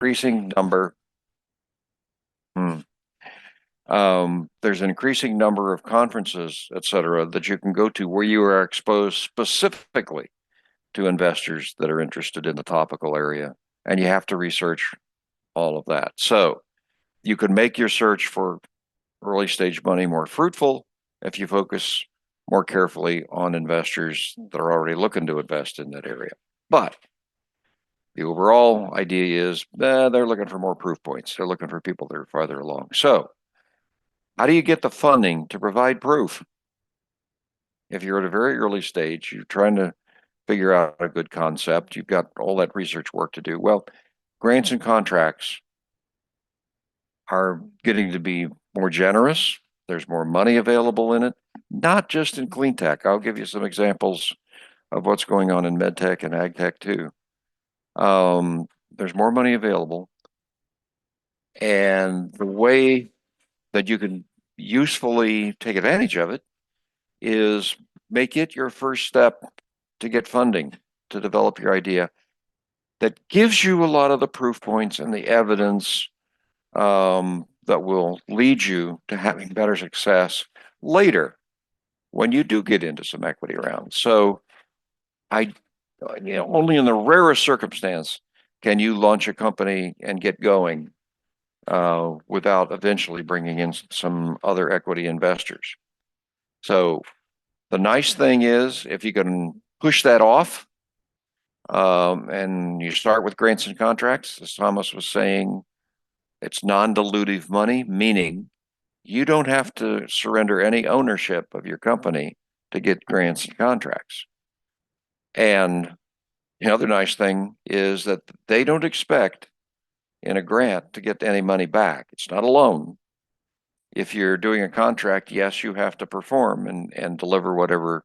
increasing number. There's an increasing number of conferences, et cetera, that you can go to where you are exposed specifically to investors that are interested in the topical area, and you have to research all of that. So you can make your search for early stage money more fruitful if you focus more carefully on investors that are already looking to invest in that area. But the overall idea is they're looking for more proof points. They're looking for people that are farther along. So how do you get the funding to provide proof? If you're at a very early stage, you're trying to figure out a good concept, you've got all that research work to do. Well, grants and contracts are getting to be more generous. There's more money available in it, not just in clean tech. I'll give you some examples of what's going on in med tech and ag tech too. There's more money available. And the way that you can usefully take advantage of it is make it your first step to get funding to develop your idea that gives you a lot of the proof points and the evidence that will lead you to having better success later when you do get into some equity rounds. So only in the rarest circumstance can you launch a company and get going without eventually bringing in some other equity investors. So the nice thing is if you can push that off and you start with grants and contracts, as Thomas was saying, it's non-dilutive money, meaning you don't have to surrender any ownership of your company to get grants and contracts. And the other nice thing is that they don't expect in a grant to get any money back. It's not a loan. If you're doing a contract, yes, you have to perform and deliver whatever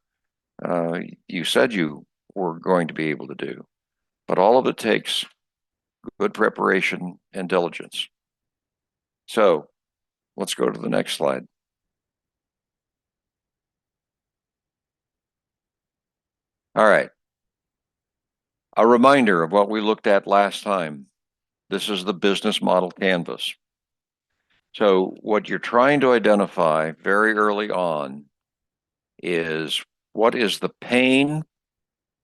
you said you were going to be able to do. But all of it takes good preparation and diligence. So let's go to the next slide. All right. A reminder of what we looked at last time. This is the business model canvas. So what you're trying to identify very early on is what is the pain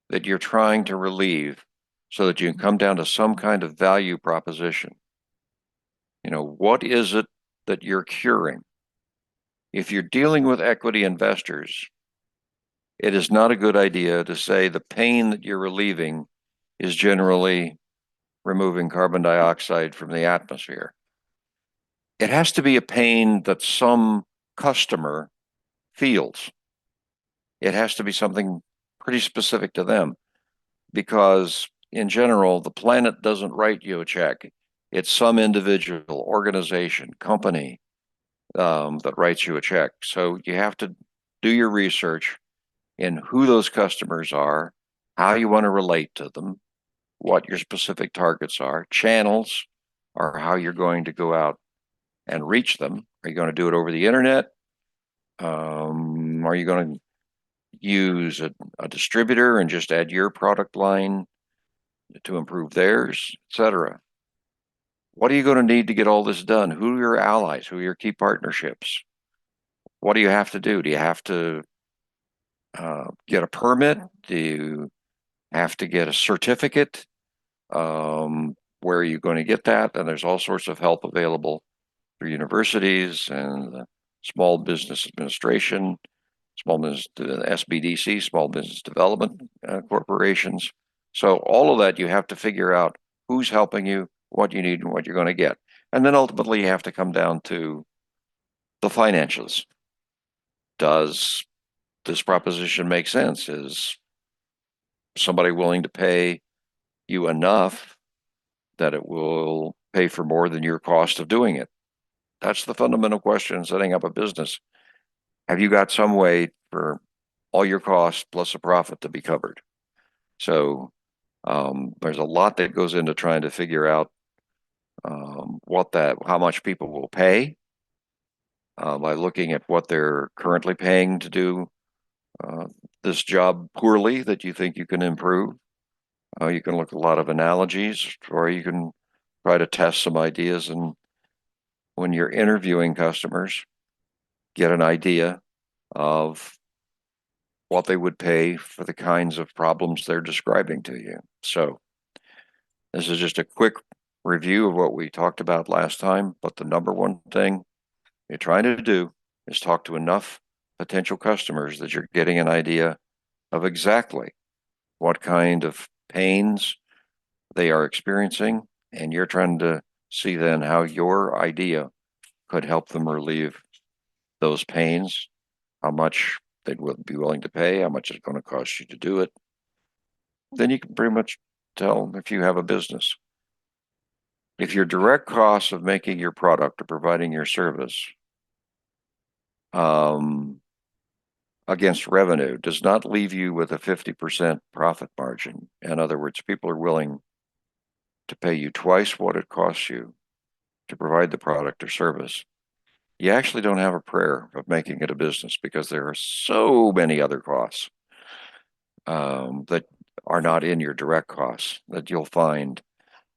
that you're trying to relieve so that you can come down to some kind of value proposition. What is it that you're curing? If you're dealing with equity investors, it is not a good idea to say the pain that you're relieving is generally removing carbon dioxide from the atmosphere. It has to be a pain that some customer feels. It has to be something pretty specific to them because in general, the planet doesn't write you a check. It's some individual, organization, company that writes you a check. So you have to do your research in who those customers are, how you want to relate to them, what your specific targets are, channels, or how you're going to go out and reach them. Are you going to do it over the internet? Are you going to use a distributor and just add your product line to improve theirs, etc.? What are you going to need to get all this done? Who are your allies? Who are your key partnerships? What do you have to do? Do you have to get a permit? Do you have to get a certificate? Where are you going to get that? And there's all sorts of help available through universities and Small Business Administration, small business SBDC, Small Business Development corporations. So all of that you have to figure out who's helping you, what you need, and what you're going to get. And then ultimately you have to come down to the financials. Does this proposition make sense? Is somebody willing to pay you enough that it will pay for more than your cost of doing it? That's the fundamental question in setting up a business. Have you got some way for all your costs plus a profit to be covered? So there's a lot that goes into trying to figure out how much people will pay by looking at what they're currently paying to do this job poorly that you think you can improve. You can look at a lot of analogies, or you can try to test some ideas, and when you're interviewing customers, get an idea of what they would pay for the kinds of problems they're describing to you. So this is just a quick review of what we talked about last time, but the number one thing you're trying to do is talk to enough potential customers that you're getting an idea of exactly what kind of pains they are experiencing, and you're trying to see then how your idea could help them relieve those pains, how much they'd be willing to pay, how much it's going to cost you to do it. Then you can pretty much tell if you have a business. If your direct costs of making your product or providing your service against revenue does not leave you with a 50% profit margin, in other words, people are willing to pay you twice what it costs you to provide the product or service, you actually don't have a prayer of making it a business, because there are so many other costs that are not in your direct costs that you'll find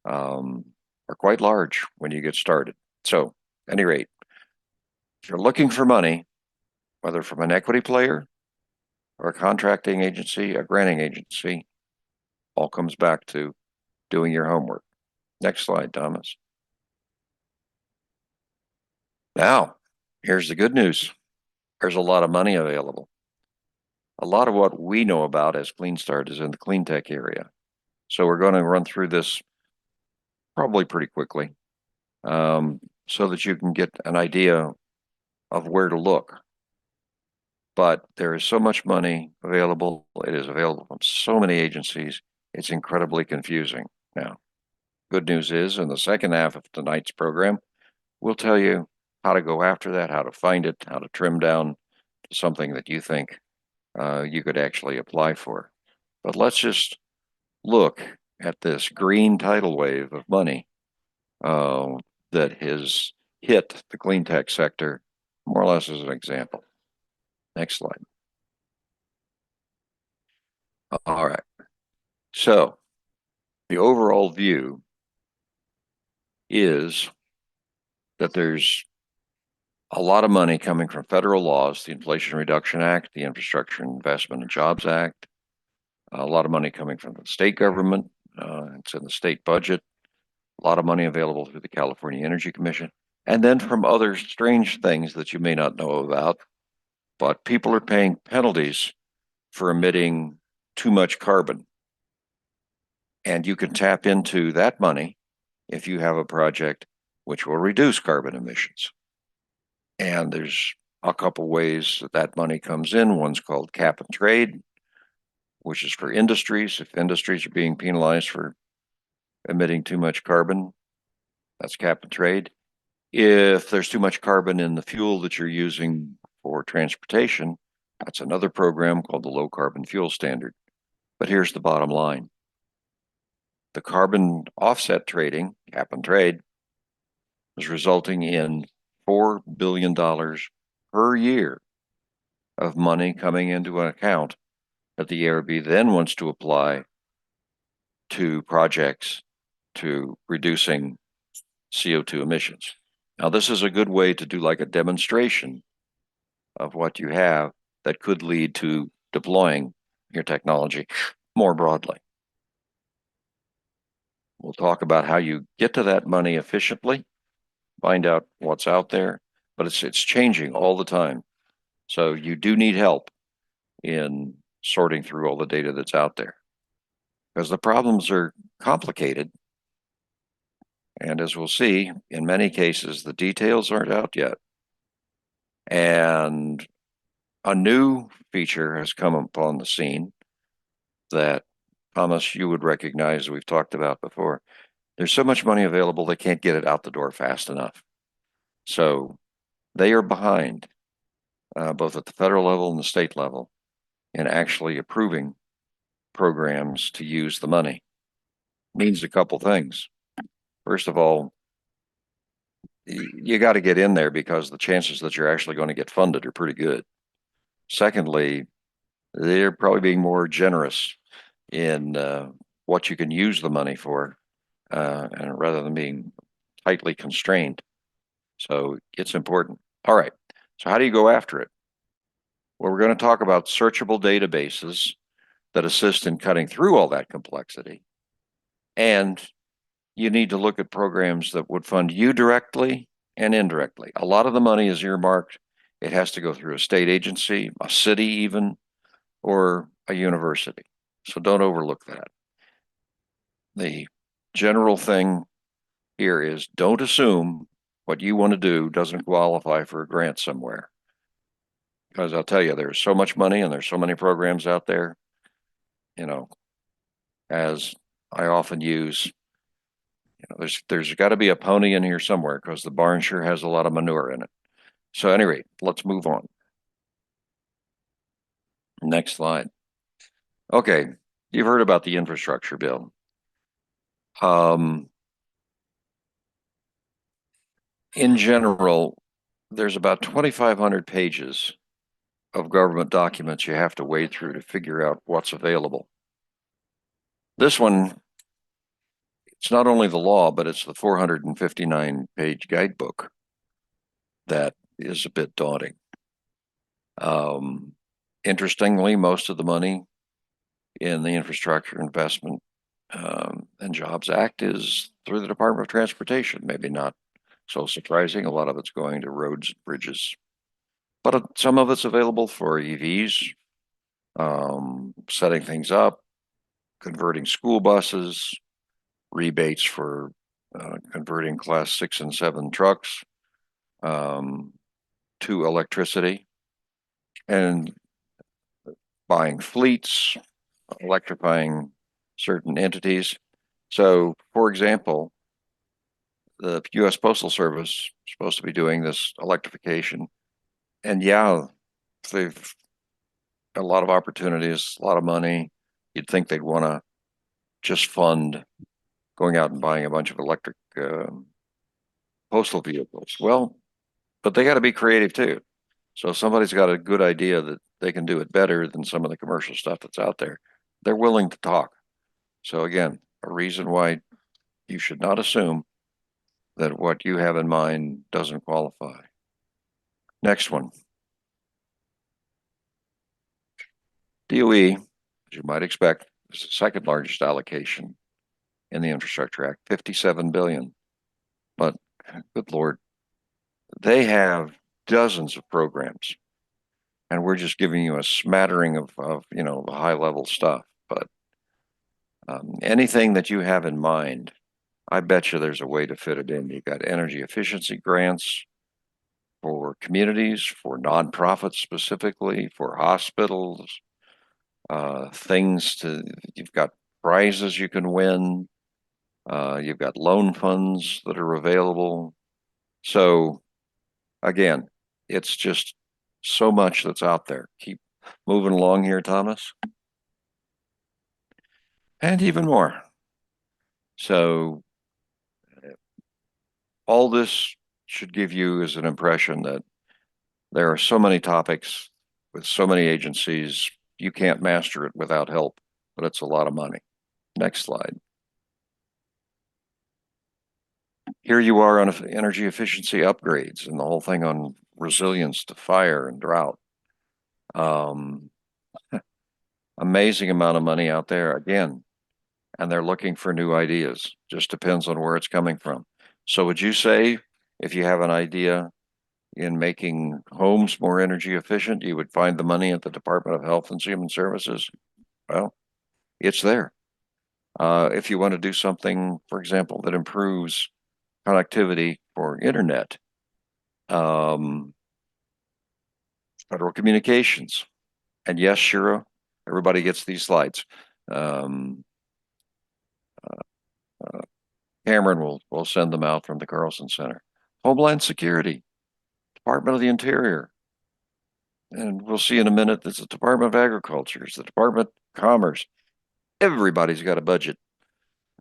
are quite large when you get started. So, at any rate, if you're looking for money, whether from an equity player or a contracting agency, a granting agency, all comes back to doing your homework. Next slide, Thomas. Now, here's the good news. There's a lot of money available. A lot of what we know about as CleanStart is in the CleanTech area. So we're going to run through this probably pretty quickly so that you can get an idea of where to look. But there is so much money available. It is available from so many agencies. It's incredibly confusing. Now, good news is, in the second half of tonight's program, we'll tell you how to go after that, how to find it, how to trim down to something that you think you could actually apply for. But let's just look at this green tidal wave of money that has hit the clean tech sector, more or less as an example. Next slide. All right. So the overall view is that there's a lot of money coming from federal laws, the Inflation Reduction Act, the Infrastructure Investment and Jobs Act, a lot of money coming from the state government. It's in the state budget, a lot of money available through the California Energy Commission, and then from other strange things that you may not know about. But people are paying penalties for emitting too much carbon. And you can tap into that money if you have a project which will reduce carbon emissions. And there's a couple ways that that money comes in. One's called cap and trade, which is for industries. If industries are being penalized for emitting too much carbon, that's cap and trade. If there's too much carbon in the fuel that you're using for transportation, that's another program called the Low Carbon Fuel Standard. But here's the bottom line. The carbon offset trading, cap and trade, is resulting in $4 billion per year of money coming into an account that the ARB then wants to apply to projects to reducing CO2 emissions. Now, this is a good way to do like a demonstration of what you have that could lead to deploying your technology more broadly. We'll talk about how you get to that money efficiently, find out what's out there, but it's changing all the time. So you do need help in sorting through all the data that's out there, because the problems are complicated. And as we'll see, in many cases, the details aren't out yet. And a new feature has come upon the scene that, Thomas, you would recognize, we've talked about before. There's so much money available, they can't get it out the door fast enough. So they are behind, both at the federal level and the state level, in actually approving programs to use the money. It means a couple things. First of all, you got to get in there because the chances that you're actually going to get funded are pretty good. Secondly, they're probably being more generous in what you can use the money for and rather than being tightly constrained. So it's important. All right. So how do you go after it? Well, we're going to talk about searchable databases that assist in cutting through all that complexity. And you need to look at programs that would fund you directly and indirectly. A lot of the money is earmarked. It has to go through a state agency, a city even, or a university. So don't overlook that. The general thing here is don't assume what you want to do doesn't qualify for a grant somewhere. Because I'll tell you, there's so much money and there's so many programs out there, you know, as I often use, there's got to be a pony in here somewhere because the barn sure has a lot of manure in it. So at any rate, let's move on. Next slide. Okay, you've heard about the infrastructure bill. In general, there's about 2,500 pages of government documents you have to wade through to figure out what's available. This one, it's not only the law, but it's the 459-page guidebook that is a bit daunting. Interestingly, most of the money in the Infrastructure Investment and Jobs Act is through the Department of Transportation. Maybe not so surprising. A lot of it's going to roads and bridges, but some of it's available for EVs, setting things up, converting school buses, rebates for converting Class 6 and 7 trucks to electricity, and buying fleets, electrifying certain entities. So, for example, the U.S. Postal Service is supposed to be doing this electrification. And yeah, they've a lot of opportunities, a lot of money. You'd think they'd want to just fund going out and buying a bunch of electric postal vehicles. Well, but they got to be creative too. So if somebody's got a good idea that they can do it better than some of the commercial stuff that's out there, they're willing to talk. So again, a reason why you should not assume that what you have in mind doesn't qualify. Next one. DOE, as you might expect, is the second largest allocation in the Infrastructure Act, 57 billion. But good Lord, they have dozens of programs, and we're just giving you a smattering of the high level stuff. But anything that you have in mind, I bet you there's a way to fit it in. You've got energy efficiency grants for communities, for nonprofits specifically, for hospitals, you've got prizes you can win. You've got loan funds that are available. So again, it's just so much that's out there. Keep moving along here, Thomas. And even more. So all this should give you is an impression that there are so many topics with so many agencies, you can't master it without help, but it's a lot of money. Next slide. Here you are on energy efficiency upgrades and the whole thing on resilience to fire and drought. Amazing amount of money out there again, and they're looking for new ideas. Just depends on where it's coming from. So would you say if you have an idea in making homes more energy efficient, you would find the money at the Department of Health and Human Services? Well, it's there. If you want to do something, for example, that improves connectivity for internet, federal communications, and yes, sure, everybody gets these slides. Cameron will send them out from the Carlson Center. Homeland Security, Department of the Interior, and we'll see in a minute that's the Department of Agriculture, it's the Department of Commerce. Everybody's got a budget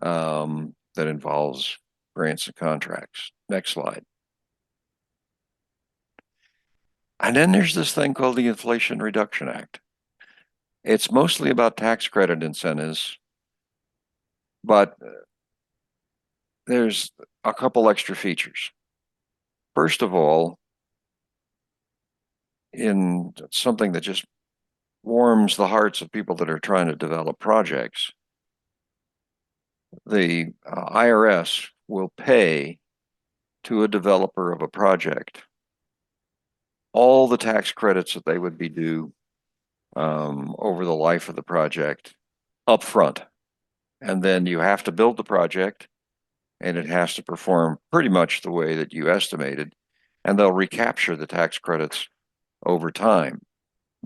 that involves grants and contracts. Next slide. And then there's this thing called the Inflation Reduction Act. It's mostly about tax credit incentives, but there's a couple extra features. First of all, in something that just warms the hearts of people that are trying to develop projects, the IRS will pay to a developer of a project all the tax credits that they would be due over the life of the project up front. And then you have to build the project and it has to perform pretty much the way that you estimated. And they'll recapture the tax credits over time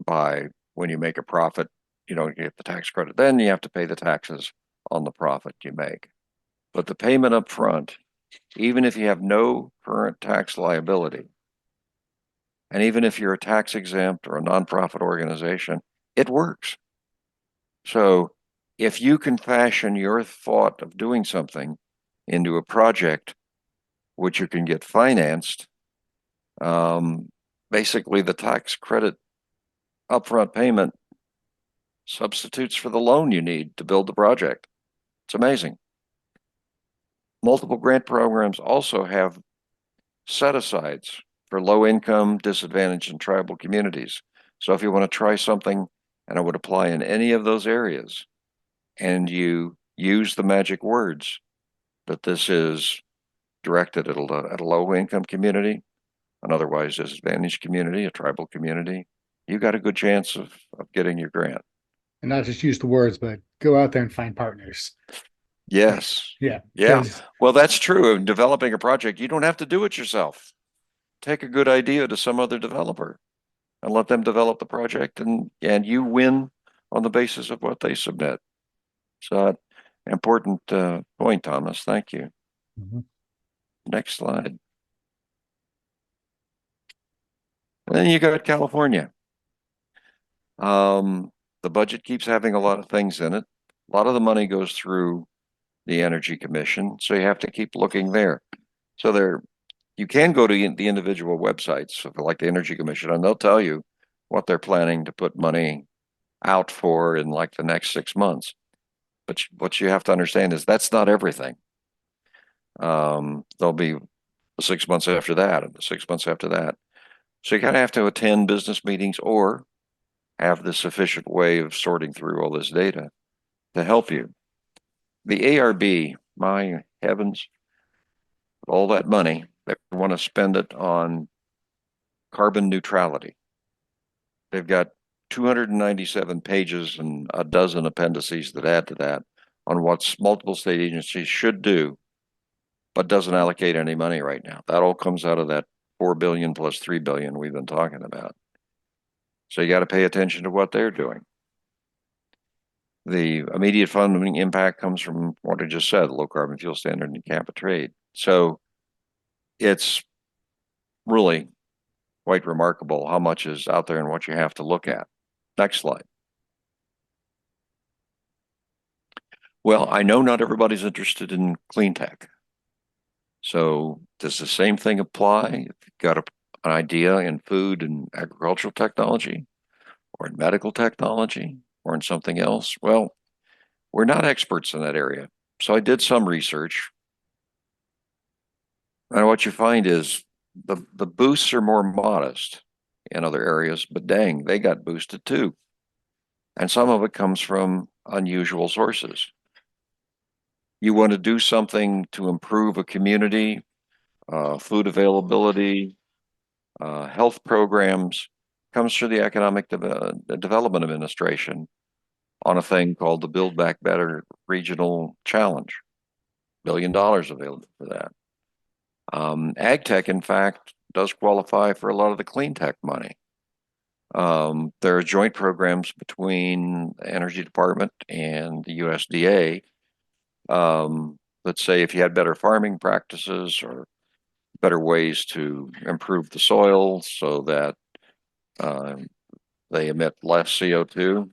by when you make a profit, you don't get the tax credit. Then you have to pay the taxes on the profit you make. But the payment up front, even if you have no current tax liability, and even if you're a tax exempt or a nonprofit organization, it works. So if you can fashion your thought of doing something into a project which you can get financed, basically the tax credit upfront payment substitutes for the loan you need to build the project. It's amazing. Multiple grant programs also have set-asides for low-income, disadvantaged, and tribal communities. So if you want to try something, and it would apply in any of those areas, and you use the magic words that this is directed at a low-income community, an otherwise disadvantaged community, a tribal community, you got a good chance of getting your grant. And not just use the words, but go out there and find partners. Yes. Yeah. Yeah. Well, that's true. In developing a project, you don't have to do it yourself. Take a good idea to some other developer and let them develop the project, and you win on the basis of what they submit. So, important point, Thomas. Thank you. Mhm. Next slide. And then you got California. The budget keeps having a lot of things in it. A lot of the money goes through the Energy Commission, so you have to keep looking there. So you can go to the individual websites, like the Energy Commission, and they'll tell you what they're planning to put money out for in like the next 6 months. But what you have to understand is that's not everything. There'll be 6 months after that, and the 6 months after that. So you kind of have to attend business meetings or have the sufficient way of sorting through all this data to help you. The ARB, my heavens, all that money, they want to spend it on carbon neutrality. They've got 297 pages and a dozen appendices that add to that on what multiple state agencies should do, but doesn't allocate any money right now. That all comes out of that 4 billion plus 3 billion we've been talking about. So you got to pay attention to what they're doing. The immediate funding impact comes from what I just said, low carbon fuel standard and cap and trade. So it's really quite remarkable how much is out there and what you have to look at. Next slide. Well, I know not everybody's interested in clean tech. So does the same thing apply if you've got an idea in food and agricultural technology or in medical technology or in something else? Well, we're not experts in that area. So I did some research. And what you find is the boosts are more modest in other areas, but dang, they got boosted too. And some of it comes from unusual sources. You want to do something to improve a community, food availability, health programs, comes through the Economic Development Administration on a thing called the Build Back Better Regional Challenge. $1 billion available for that. Ag tech, in fact, does qualify for a lot of the clean tech money. There are joint programs between the Energy Department and the USDA that say if you had better farming practices or better ways to improve the soil so that they emit less CO2,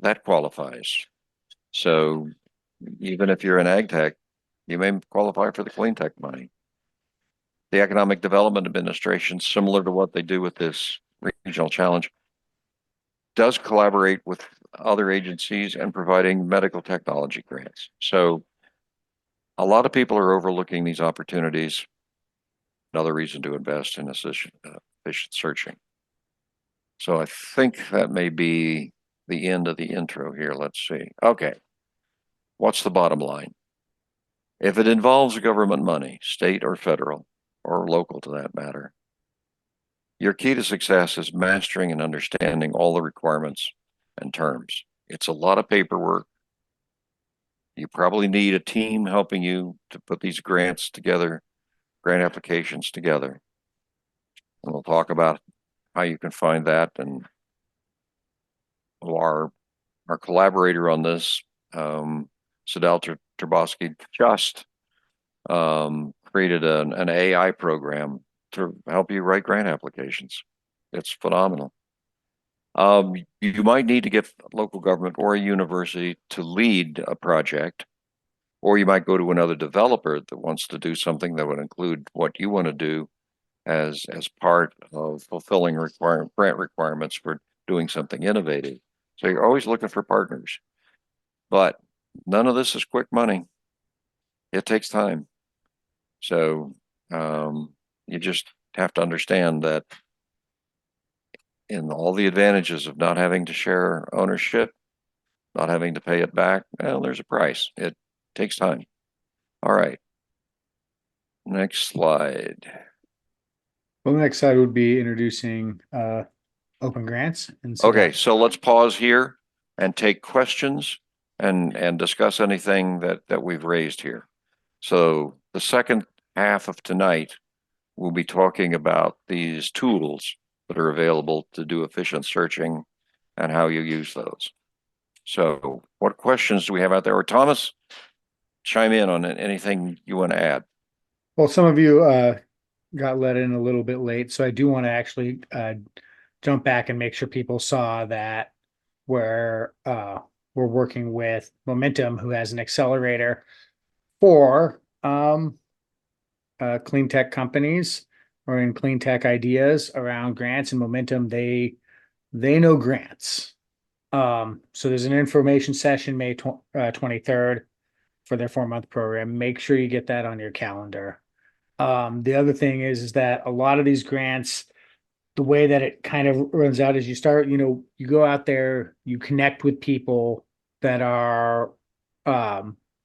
that qualifies. So even if you're in ag tech, you may qualify for the clean tech money. The Economic Development Administration, similar to what they do with this regional challenge, does collaborate with other agencies in providing medical technology grants. So A lot of people are overlooking these opportunities. Another reason to invest in efficient searching. So I think that may be the end of the intro here. Let's see. Okay. What's the bottom line? If it involves government money, state or federal, or local to that matter, your key to success is mastering and understanding all the requirements and terms. It's a lot of paperwork. You probably need a team helping you to put these grants together, grant applications together. And we'll talk about how you can find that. And our collaborator on this, Sadal Trabosky, just created an AI program to help you write grant applications. It's phenomenal. You might need to get local government or a university to lead a project, or you might go to another developer that wants to do something that would include what you want to do as part of fulfilling grant requirements for doing something innovative. So you're always looking for partners, but none of this is quick money. It takes time. So you just have to understand that in all the advantages of not having to share ownership, not having to pay it back, well, there's a price. It takes time. All right. Next slide. Well, the next slide would be introducing open grants. And so Okay, so let's pause here and take questions and discuss anything that we've raised here. So the second half of tonight, we'll be talking about these tools that are available to do efficient searching and how you use those. So what questions do we have out there? Or Thomas, chime in on anything you want to add. well, some of you got let in a little bit late, so I do want to actually jump back and make sure people saw that we're working with Momentum, who has an accelerator for clean tech companies or in clean tech ideas around grants. And Momentum, they know grants. So there's an information session May 23rd for their 4-month program. Make sure you get that on your calendar. The other thing is that a lot of these grants, the way that it kind of runs out is you start, you go out there, you connect with people that are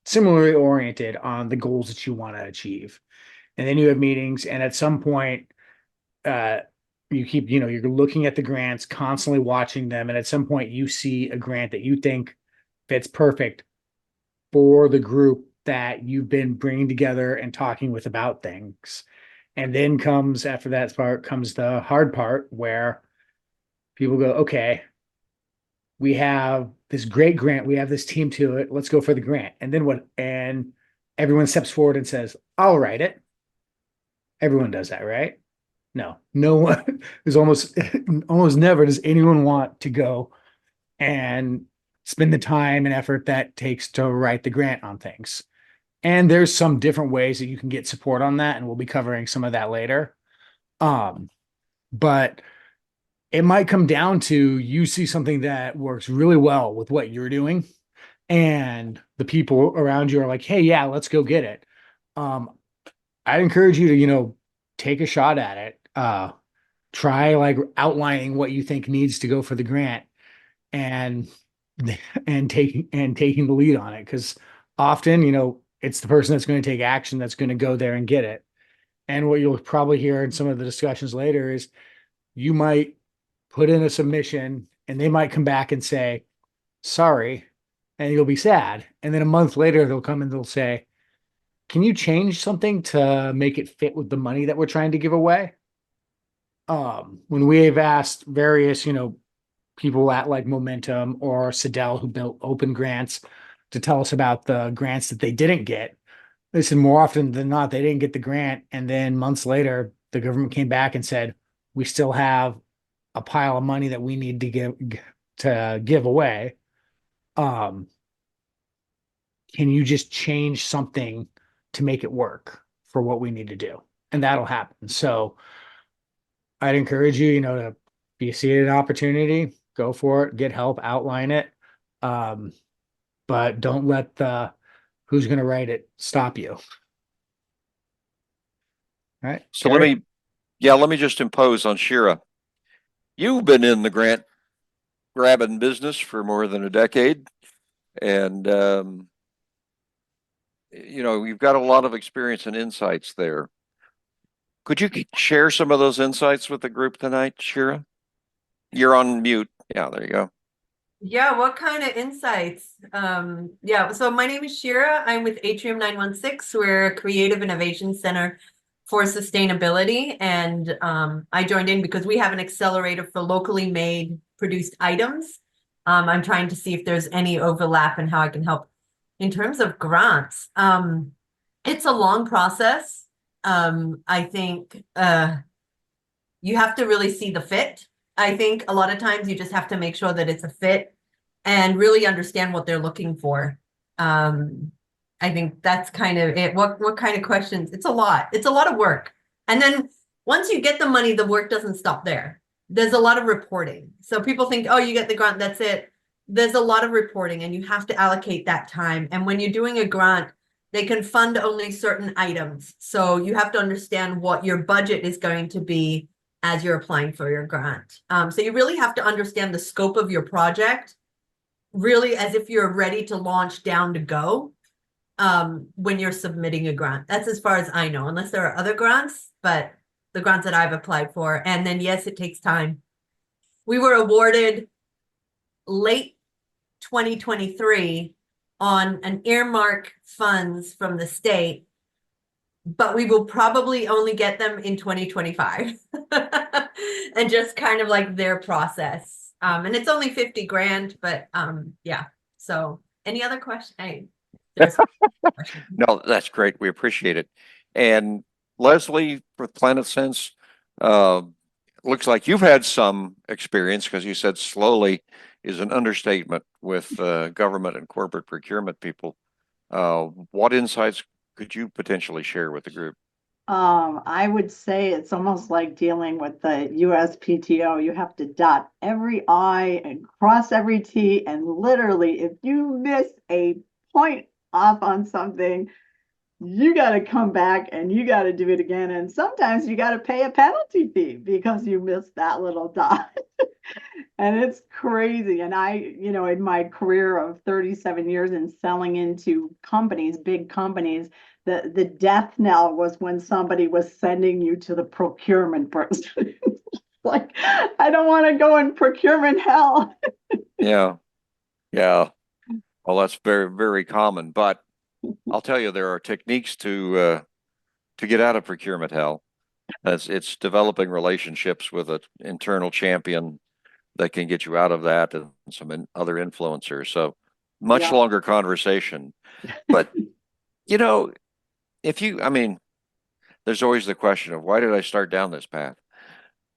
similarly oriented on the goals that you want to achieve. And then you have meetings, and at some point, you keep, you're looking at the grants, constantly watching them. And at some point you see a grant that you think fits perfect for the group that you've been bringing together and talking with about things. And then after that part comes the hard part where people go, okay, we have this great grant. We have this team to it. Let's go for the grant. And then what? And everyone steps forward and says, I'll write it. Everyone does that, right? No one is almost never does anyone want to go and spend the time and effort that takes to write the grant on things. And there's some different ways that you can get support on that, and we'll be covering some of that later. But it might come down to you see something that works really well with what you're doing, and the people around you are like, hey, yeah, let's go get it. I'd encourage you to, take a shot at it. Try like outlining what you think needs to go for the grant and taking the lead on it. Because often, it's the person that's going to take action that's going to go there and get it. And what you'll probably hear in some of the discussions later is you might put in a submission and they might come back and say, sorry, and you'll be sad. And then a month later, they'll come and they'll say, can you change something to make it fit with the money that we're trying to give away? When we have asked various, people at like Momentum or Sidel who built open grants to tell us about the grants that they didn't get, they said more often than not, they didn't get the grant. And then months later, the government came back and said, we still have a pile of money that we need to give away. Can you just change something to make it work for what we need to do? And that'll happen. So I'd encourage you, to if you see an opportunity, go for it, get help, outline it. But don't let the who's going to write it stop you? All right, So Terry. let me just impose on Shira. You've been in the grant grabbing business for more than a decade, and you've got a lot of experience and insights there. Could you share some of those insights with the group tonight, Shira? You're on mute. Yeah, there you go. Yeah, what kind of insights? Yeah, so my name is Shira. I'm with Atrium 916. We're a creative innovation center for sustainability. And I joined in because we have an accelerator for locally made produced items. I'm trying to see if there's any overlap and how I can help in terms of grants. It's a long process. I think you have to really see the fit. I think a lot of times you just have to make sure that it's a fit and really understand what they're looking for. I think that's kind of it. What kind of questions? It's a lot. It's a lot of work. And then once you get the money, the work doesn't stop there. There's a lot of reporting. So people think, oh, you get the grant, that's it. There's a lot of reporting and you have to allocate that time. And when you're doing a grant, they can fund only certain items. So you have to understand what your budget is going to be as you're applying for your grant. So you really have to understand the scope of your project, really as if you're ready to launch down to go when you're submitting a grant. That's as far as I know, unless there are other grants, but the grants that I've applied for. And then, yes, it takes time. We were awarded late 2023 on an earmark funds from the state, but we will probably only get them in 2025 and just kind of like their process. And it's only 50 grand, but yeah. So any other question? No, that's great. We appreciate it. And Leslie, with Planet Sense, uh, looks like you've had some experience because you said slowly is an understatement with government and corporate procurement people. What insights could you potentially share with the group? I would say it's almost like dealing with the USPTO. You have to dot every I and cross every T. And literally, if you miss a point off on something, you got to come back and you got to do it again. And sometimes you got to pay a penalty fee because you missed that little dot. And it's crazy. And in my career of 37 years in selling into companies, big companies, the death knell was when somebody was sending you to the procurement person. Like, I don't want to go in procurement hell. Yeah, yeah. Well, that's very, very common, but I'll tell you, there are techniques to get out of procurement hell. It's developing relationships with an internal champion that can get you out of that and some other influencers. So much Yeah. longer conversation. But, you know, I mean, there's always the question of why did I start down this path?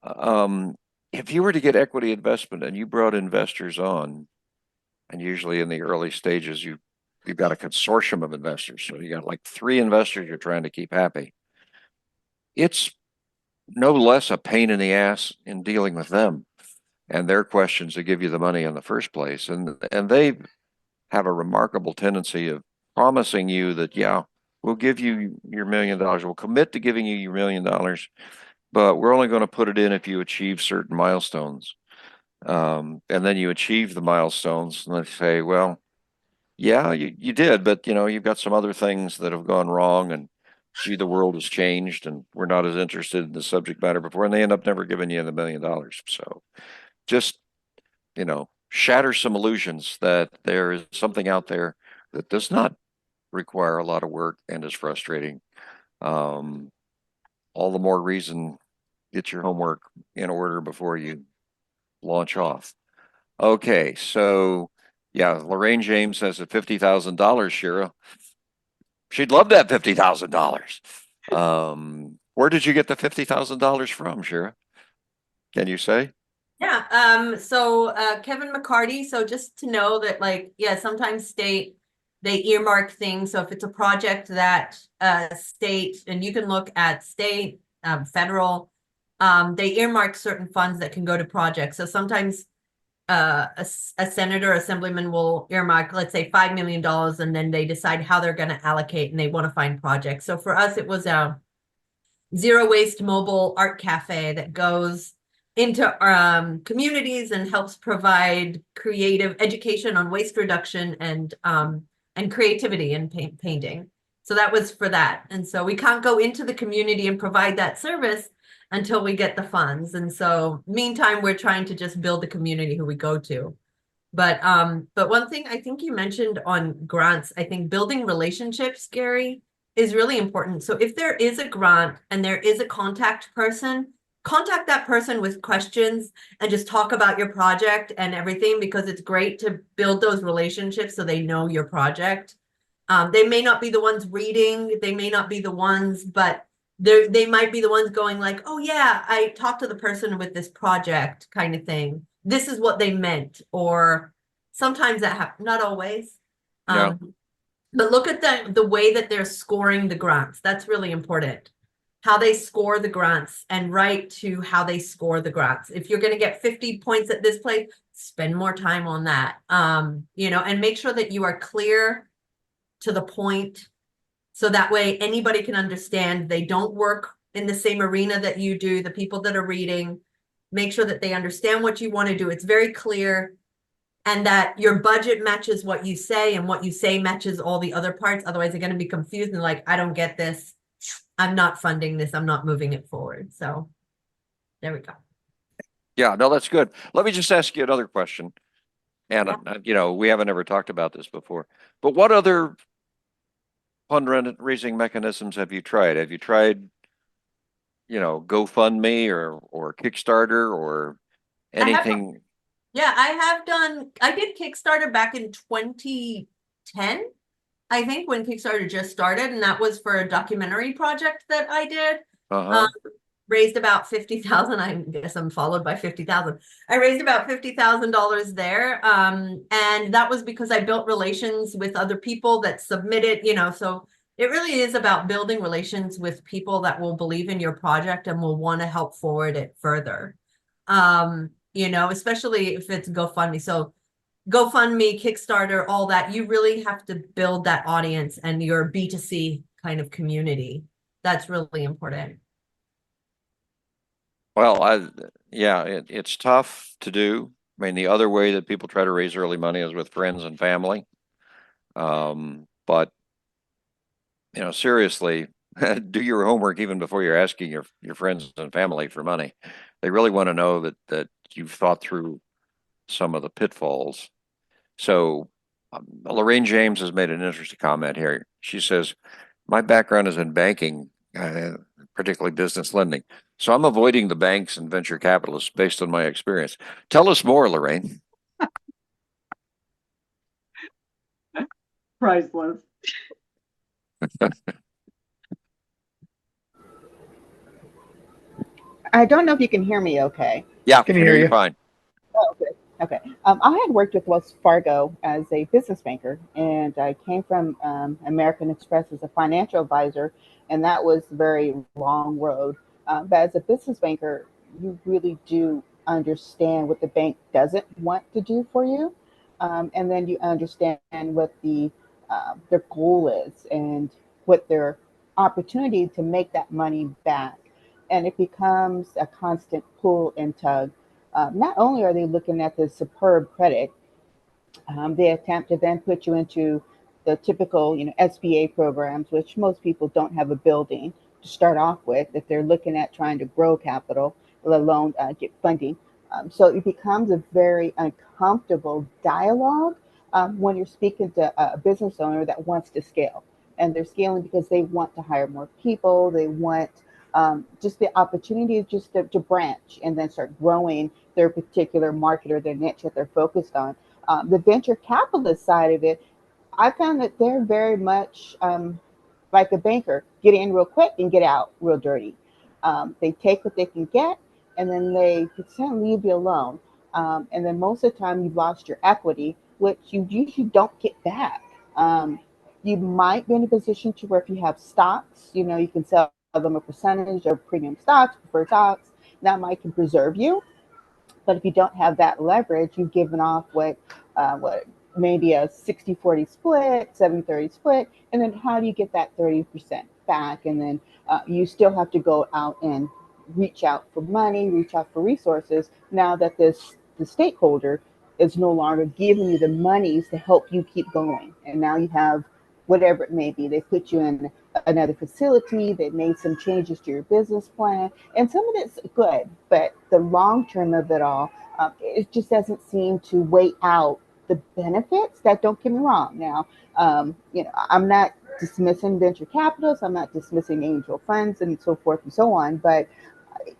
Um, if you were to get equity investment and you brought investors on, and usually in the early stages, you've got a consortium of investors. So you got like 3 investors you're trying to keep happy. It's no less a pain in the ass in dealing with them and their questions to give you the money in the first place. And they have a remarkable tendency of promising you that, yeah, we'll give you your $1 million. We'll commit to giving you your $1 million, but we're only going to put it in if you achieve certain milestones. And then you achieve the milestones and they say, well, yeah, you did, but you've got some other things that have gone wrong and gee, the world has changed and we're not as interested in the subject matter before, and they end up never giving you the $1 million. So just, shatter some illusions that there is something out there that does not require a lot of work and is frustrating. All the more reason, get your homework in order before you launch off. Okay, so yeah, Lorraine James says at $50,000, Shira. She'd love that $50,000. Where did you get the $50,000 from, Shira? Can you say? Yeah. So Kevin McCarty. So just to know that, like, yeah, sometimes state they earmark things. So if it's a project that state, and you can look at state, federal, they earmark certain funds that can go to projects. So sometimes a senator, assemblyman will earmark, let's say, $5 million, and then they decide how they're going to allocate, and they want to find projects. So for us, it was a zero waste mobile art cafe that goes into communities and helps provide creative education on waste reduction and creativity in painting. So that was for that. And so we can't go into the community and provide that service until we get the funds. And so meantime, we're trying to just build the community who we go to. But one thing I think you mentioned on grants, I think building relationships, Gary, is really important. So if there is a grant and there is a contact person, contact that person with questions and just talk about your project and everything, because it's great to build those relationships so they know your project. They may not be the ones reading, they may not be the ones, but they might be the ones going like, oh yeah, I talked to the person with this project kind of thing. This is what they meant. Or sometimes that happens, not always. Yeah. But look at the way that they're scoring the grants. That's really important. How they score the grants, and write to how they score the grants. If you're going to get 50 points at this place, spend more time on that. And make sure that you are clear to the point, so that way anybody can understand. They don't work in the same arena that you do. The people that are reading, make sure that they understand what you want to do. It's very clear, and that your budget matches what you say, and what you say matches all the other parts. Otherwise, they're going to be confused and like, I don't get this. I'm not funding this. I'm not moving it forward. So there we go. Yeah, no, that's good. Let me just ask you another question. And, Yeah. we haven't ever talked about this before, but what other fundraising mechanisms have you tried? Have you tried, GoFundMe or Kickstarter or I have, anything? I did Kickstarter back in 2010, I think, when Kickstarter just started, and that was for a documentary project that I did. Uh-huh. Raised about 50,000. I guess I'm followed by 50,000. I raised about $50,000 there. And that was because I built relations with other people that submitted, so it really is about building relations with people that will believe in your project and will want to help forward it further. Especially if it's GoFundMe. So GoFundMe, Kickstarter, all that, you really have to build that audience and your B2C kind of community. That's really important. Well, it's tough to do. I mean, the other way that people try to raise early money is with friends and family. But seriously, do your homework even before you're asking your friends and family for money. They really want to know that you've thought through some of the pitfalls. So, Lorraine James has made an interesting comment here. She says, "My background is in banking, particularly business lending. So I'm avoiding the banks and venture capitalists based on my experience." Tell us more, Lorraine. Priceless. I don't know if you can hear me okay. Yeah, Can can hear hear you you. fine. Oh, okay. Okay. I had worked with Wells Fargo as a business banker, and I came from American Express as a financial advisor, and that was a very long road. But as a business banker, you really do understand what the bank doesn't want to do for you, and then you understand what their goal is and what their opportunity to make that money back, and it becomes a constant pull and tug. Not only are they looking at the superb credit, they attempt to then put you into the typical, SBA programs, which most people don't have a building to start off with if they're looking at trying to grow capital, let alone get funding. So it becomes a very uncomfortable dialogue when you're speaking to a business owner that wants to scale. And they're scaling because they want to hire more people. They want just the opportunity just to branch and then start growing their particular market or their niche that they're focused on. The venture capitalist side of it, I found that they're very much like a banker, get in real quick and get out real dirty. They take what they can get, and then they kind of leave you alone. And then most of the time, you've lost your equity, which you usually don't get back. You might be in a position to where if you have stocks, you can sell them a percentage of premium stocks, preferred stocks. That might can preserve you. But if you don't have that leverage, you've given off what maybe a 60-40 split, 70-30 split, and then how do you get that 30% back? And then you still have to go out and reach out for money, reach out for resources. Now that the stakeholder is no longer giving you the monies to help you keep going, and now you have whatever it may be. They put you in another facility. They made some changes to your business plan, and some of it's good, but the long term of it all, it just doesn't seem to weigh out the benefits. That, don't get me wrong. Now, I'm not dismissing venture capitalists. I'm not dismissing angel funds and so forth and so on, but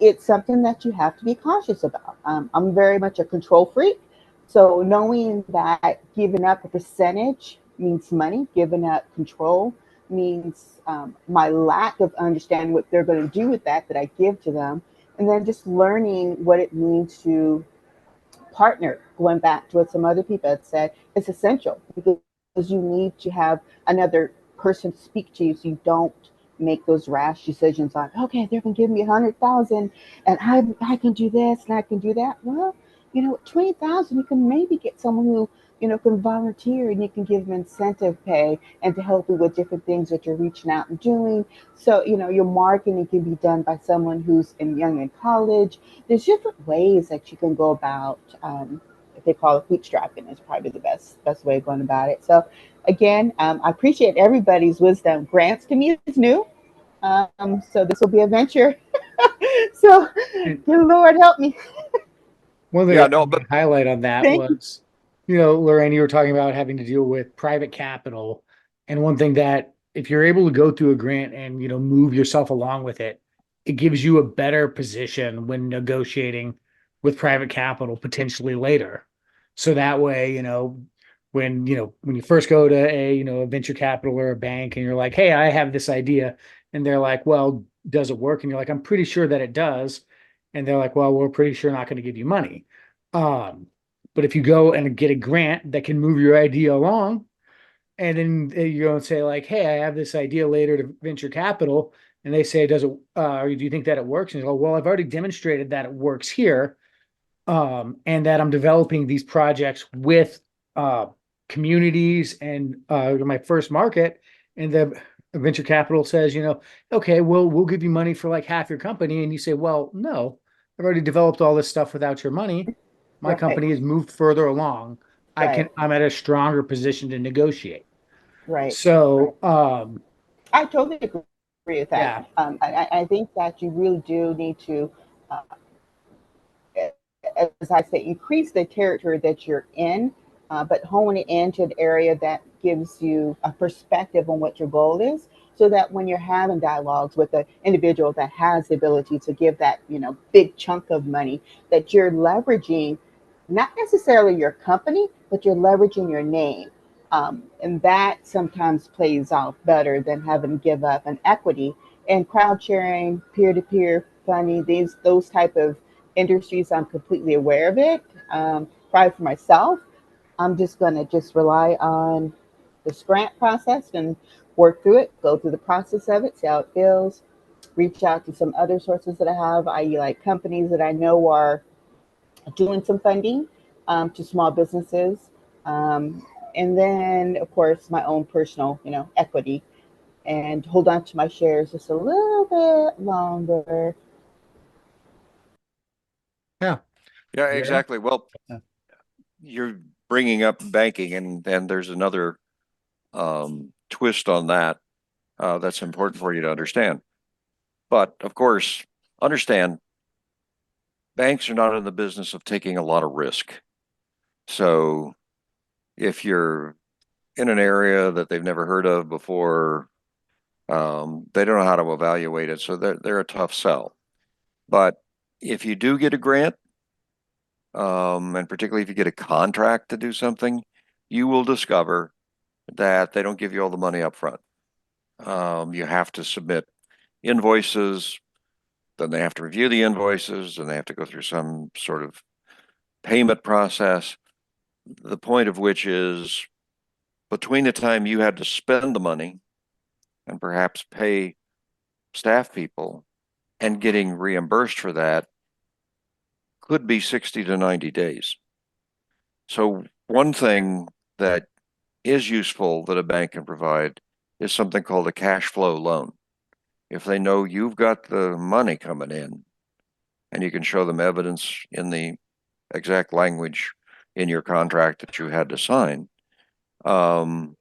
it's something that you have to be cautious about. I'm very much a control freak. So knowing that giving up a percentage means money, giving up control means my lack of understanding what they're going to do with that I give to them, and then just learning what it means to partner. Going back to what some other people had said, it's essential because you need to have another person to speak to you, so you don't make those rash decisions on, okay, they're going to give me 100,000 and I can do this and I can do that. Well, 20,000, you can maybe get someone who, can volunteer, and you can give them incentive pay and to help you with different things that you're reaching out and doing. So, your marketing can be done by someone who's young in college. There's different ways that you can go about, if they call it bootstrapping, is probably the best way of going about it. So again, I appreciate everybody's wisdom. Grants to me is new. So this will be a venture. So good Lord help me. One thing Yeah, I no, wanted but to highlight on that Thank you. was, Lorraine, you were talking about having to deal with private capital. And one thing that if you're able to go through a grant and, move yourself along with it, it gives you a better position when negotiating with private capital potentially later. So that way, when you first go to a venture capital or a bank and you're like, hey, I have this idea. And they're like, well, does it work? And you're like, I'm pretty sure that it does. And they're like, well, we're pretty sure not going to give you money. Um, but if you go and get a grant that can move your idea along, and then you go and say like, hey, I have this idea later to venture capital, and they say, does it, or do you think that it works? And you go, well, I've already demonstrated that it works here, and that I'm developing these projects with uh, communities and my first market, and the venture capital says, okay, we'll give you money for like half your company, and you say, well, no, I've already developed all this stuff without your money. My Right, company has moved further along. right, I'm at a stronger position to negotiate. right. So, I totally agree with that. yeah, I think that you really do need to, uh, as I say, increase the territory that you're in, but hone it into an area that gives you a perspective on what your goal is, so that when you're having dialogues with an individual that has the ability to give that, big chunk of money, that you're leveraging not necessarily your company, but you're leveraging your name. And that sometimes plays out better than having to give up an equity. And crowd sharing, peer-to-peer funding, those type of industries, I'm completely aware of it. Probably for myself, I'm just going to just rely on this grant process and work through it, go through the process of it, see how it feels, reach out to some other sources that I have, i.e. like companies that I know are doing some funding to small businesses. And then, of course, my own personal, equity, and hold on to my shares just a little bit longer. yeah, yeah, yeah. exactly. Well, you're bringing up banking, and there's another twist on that that's important for you to understand. But of course, understand banks are not in the business of taking a lot of risk. So if you're in an area that they've never heard of before, they don't know how to evaluate it, so they're a tough sell. But if you do get a grant, and particularly if you get a contract to do something, you will discover that they don't give you all the money up front. You have to submit invoices, then they have to review the invoices, and they have to go through some sort of payment process. The point of which is between the time you had to spend the money and perhaps pay staff people and getting reimbursed for that could be 60 to 90 days. So one thing that is useful that a bank can provide is something called a cash flow loan. If they know you've got the money coming in and you can show them evidence in the exact language in your contract that you had to sign, again,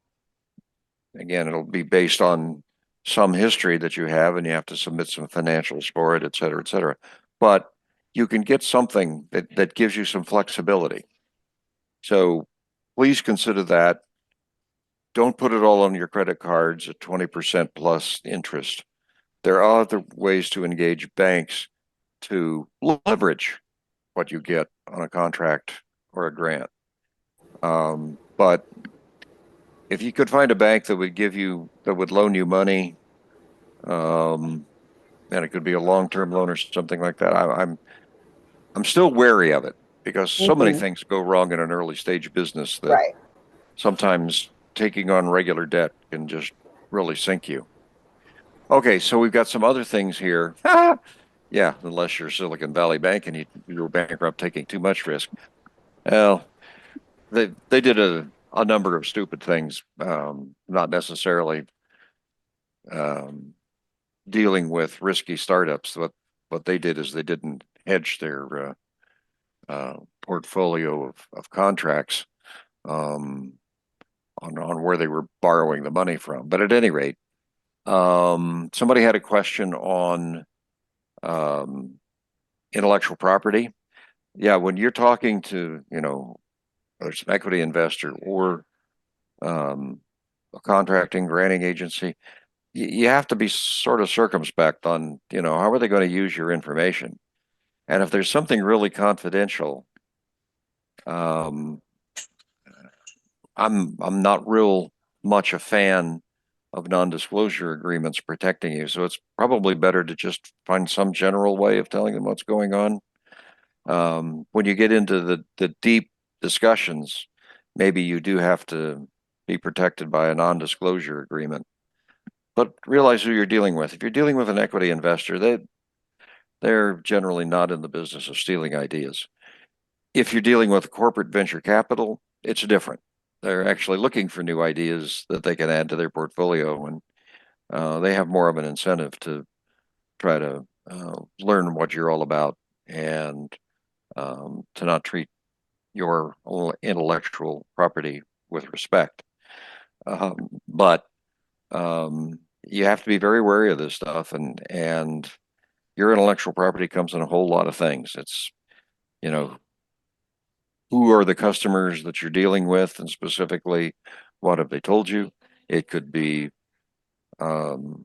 it'll be based on some history that you have, and you have to submit some financials for it, et cetera, et cetera. But you can get something that gives you some flexibility. So please consider that. Don't put it all on your credit cards at 20% plus interest. There are other ways to engage banks to leverage what you get on a contract or a grant. But if you could find a bank that would loan you money, and it could be a long-term loan or something like that, I'm still wary of it because so many things go wrong in an early stage business that Right. sometimes taking on regular debt can just really sink you. Okay, so we've got some other things here. Yeah, unless you're Silicon Valley Bank and you were bankrupt taking too much risk. Well, they did a number of stupid things, not necessarily dealing with risky startups. What they did is they didn't hedge their portfolio of contracts on where they were borrowing the money from. But at any rate, somebody had a question on intellectual property. Yeah, when you're talking to, whether it's an equity investor or a contracting granting agency, you have to be sort of circumspect on, how are they going to use your information? And if there's something really confidential, I'm not real much a fan of non-disclosure agreements protecting you. So it's probably better to just find some general way of telling them what's going on. When you get into the deep discussions, maybe you do have to be protected by a non-disclosure agreement. But realize who you're dealing with. If you're dealing with an equity investor, they're generally not in the business of stealing ideas. If you're dealing with corporate venture capital, it's different. They're actually looking for new ideas that they can add to their portfolio, and they have more of an incentive to try to learn what you're all about and to not treat your intellectual property with respect. But you have to be very wary of this stuff, and your intellectual property comes in a whole lot of things. It's, who are the customers that you're dealing with, and specifically, what have they told you? It could be, the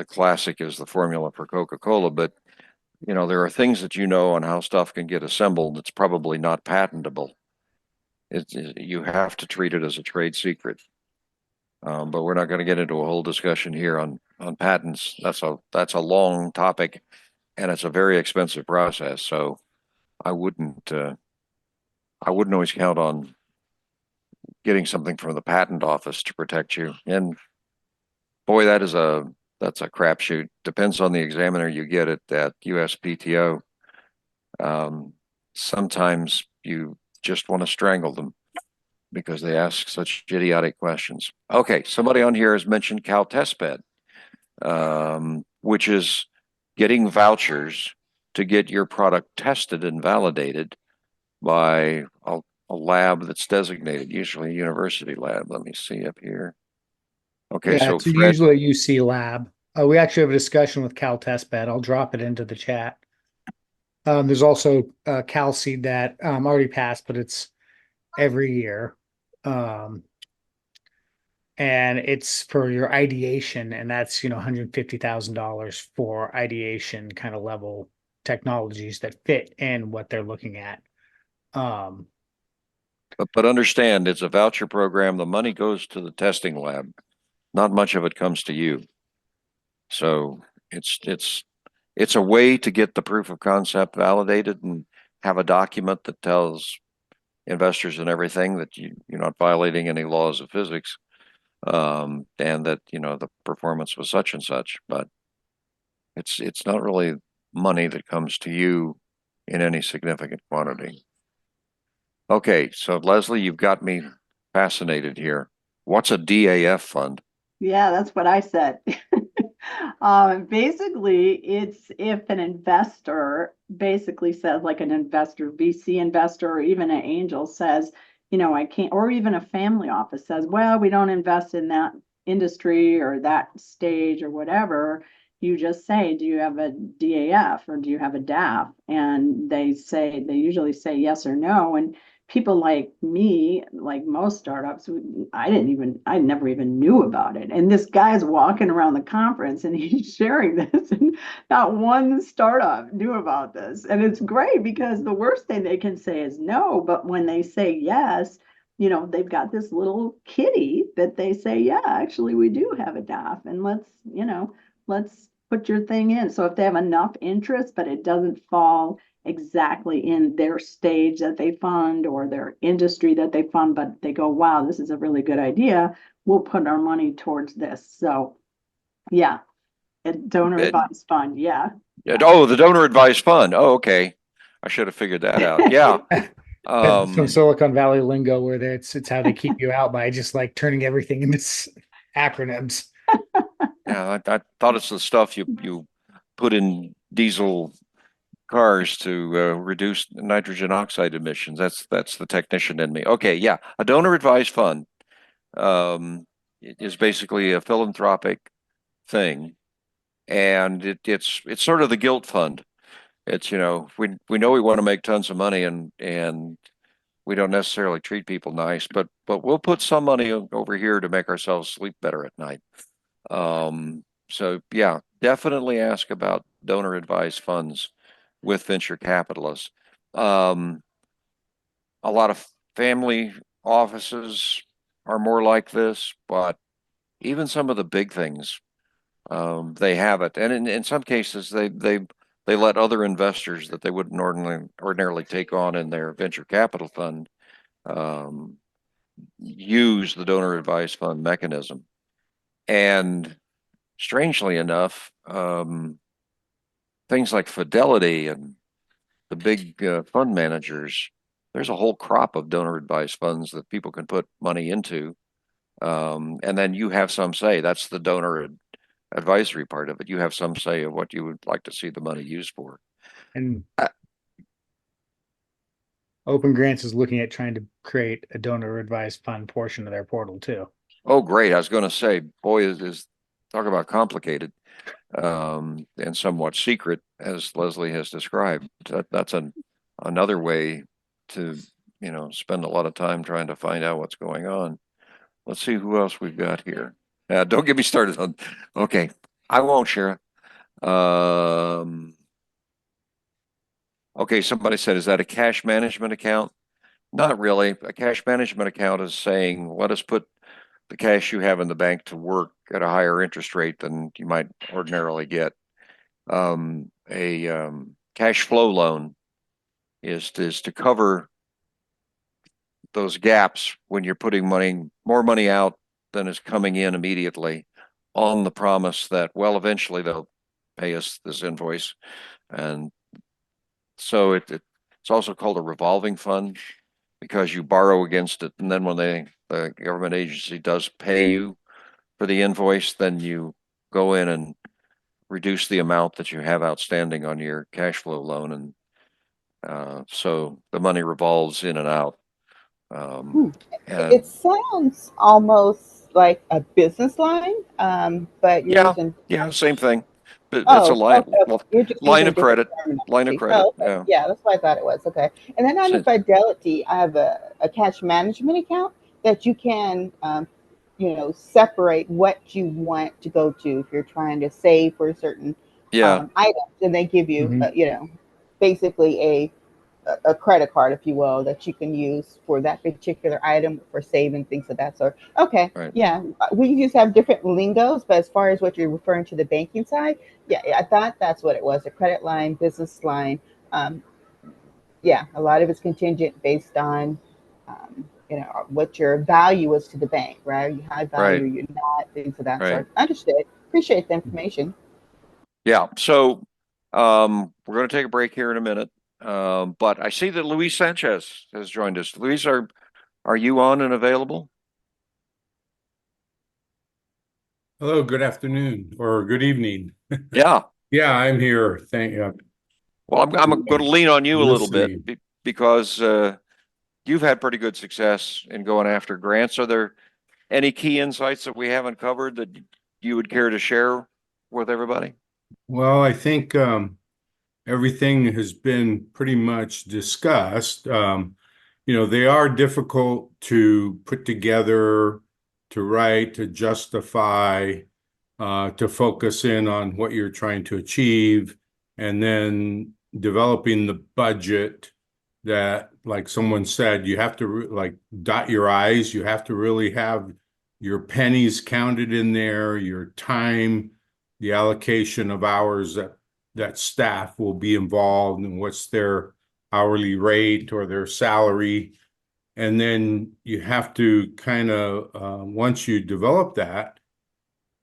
classic is the formula for Coca-Cola, but there are things that on how stuff can get assembled that's probably not patentable. You have to treat it as a trade secret. But we're not going to get into a whole discussion here on patents. That's a long topic, and it's a very expensive process. So I wouldn't always count on getting something from the patent office to protect you. And boy, that's a crapshoot. Depends on the examiner you get at that USPTO. Sometimes you just want to strangle them because they ask such idiotic questions. Okay, somebody on here has mentioned CalTestBed, which is getting vouchers to get your product tested and validated by a lab that's designated, usually a university lab. Let me see up here. Okay, Yeah, so it's Fred, usually a UC lab. We actually have a discussion with Cal Testbed. I'll drop it into the chat. There's also Cal Seed that already passed, but it's every year. And it's for your ideation, and that's $150,000 for ideation kind of level technologies that fit in what they're looking at. but understand it's a voucher program. The money goes to the testing lab. Not much of it comes to you. So it's a way to get the proof of concept validated and have a document that tells investors and everything that you're not violating any laws of physics, and that the performance was such and such. But it's not really money that comes to you in any significant quantity. Okay, so Leslie, you've got me fascinated here. What's a DAF fund? Yeah, that's what I said. Basically, it's if an investor basically says, like an investor, VC investor, or even an angel says, I can't, or even a family office says, well, we don't invest in that industry or that stage or whatever. You just say, do you have a DAF or do you have a DAF? And they usually say yes or no. And people like me, like most startups, I never even knew about it. And this guy's walking around the conference and he's sharing this, and not one startup knew about this. And it's great because the worst thing they can say is no. But when they say yes, they've got this little kitty that they say, yeah, actually, we do have a DAF, and let's put your thing in. So if they have enough interest, but it doesn't fall exactly in their stage that they fund or their industry that they fund, but they go, wow, this is a really good idea. We'll put our money towards this. So yeah, a donor It- advised fund. Yeah. Oh, the donor advised fund. Oh, okay. I should have figured that out. Yeah. That's some Silicon Valley lingo where it's how they keep you out by just like turning everything into acronyms. Yeah, I thought it's the stuff you put in diesel cars to reduce nitrogen oxide emissions. That's the technician in me. Okay, yeah, a donor advised fund it is basically a philanthropic thing, and it's sort of the guilt fund. It's we know we want to make tons of money and we don't necessarily treat people nice, but we'll put some money over here to make ourselves sleep better at night. So yeah, definitely ask about donor advised funds with venture capitalists. Um, a lot of family offices are more like this, but even some of the big things, they have it. And in some cases, they let other investors that they wouldn't ordinarily take on in their venture capital fund um, use the donor advised fund mechanism. And strangely enough, things like Fidelity and the big fund managers, there's a whole crop of donor advised funds that people can put money into. And then you have some say. That's the donor advisory part of it. You have some say of what you would like to see the money used for. And Open Grants is looking at trying to create a donor advised fund portion of their portal too. Oh, great. I was going to say, boy, is talk about complicated and somewhat secret, as Leslie has described. That's another way to, spend a lot of time trying to find out what's going on. Let's see who else we've got here. Don't get me started on. Okay, I won't, Shara. Okay, somebody said, is that a cash management account? Not really. A cash management account is saying, let us put the cash you have in the bank to work at a higher interest rate than you might ordinarily get. A cash flow loan is to cover those gaps when you're putting more money out than is coming in immediately, on the promise that, well, eventually they'll pay us this invoice. And so it's also called a revolving fund because you borrow against it, and then when the government agency does pay you for the invoice, then you go in and reduce the amount that you have outstanding on your cash flow loan, and so the money revolves in and out. Hmm. And It sounds almost like a business line, but you're yeah, using. yeah, same thing. But it's a Oh, okay, okay. You're just line using of different credit, line of terminology. credit. Oh, okay. Yeah. Yeah, that's what I thought it was. Okay. And then under So, Fidelity, I have a cash management account that you can, separate what you want to go to if you're trying to save for certain yeah, items. And they give you, Mhm. basically a credit card, if you will, that you can use for that particular item for saving things of that sort. Okay, right. yeah, we just have different lingos, but as far as what you're referring to the banking side, yeah, I thought that's what it was—a credit line, business line. Um, yeah, a lot of it's contingent based on, what your value is to the bank, right? You high value, Right, you're not, things of that right. sort. Understood. Appreciate the information. Yeah. So we're going to take a break here in a minute. But I see that Luis Sanchez has joined us. Luis, are you on and available? Hello, good afternoon or good evening. Yeah. Yeah, I'm here. Thank you. Well, I'm going to lean on you a little bit Listening. because you've had pretty good success in going after grants. Are there any key insights that we haven't covered that you would care to share with everybody? Well, I think everything has been pretty much discussed. They are difficult to put together, to write, to justify, to focus in on what you're trying to achieve, and then developing the budget that, like someone said, you have to like dot your I's. You have to really have your pennies counted in there, your time, the allocation of hours that staff will be involved, and what's their hourly rate or their salary. And then you have to kind of, once you develop that,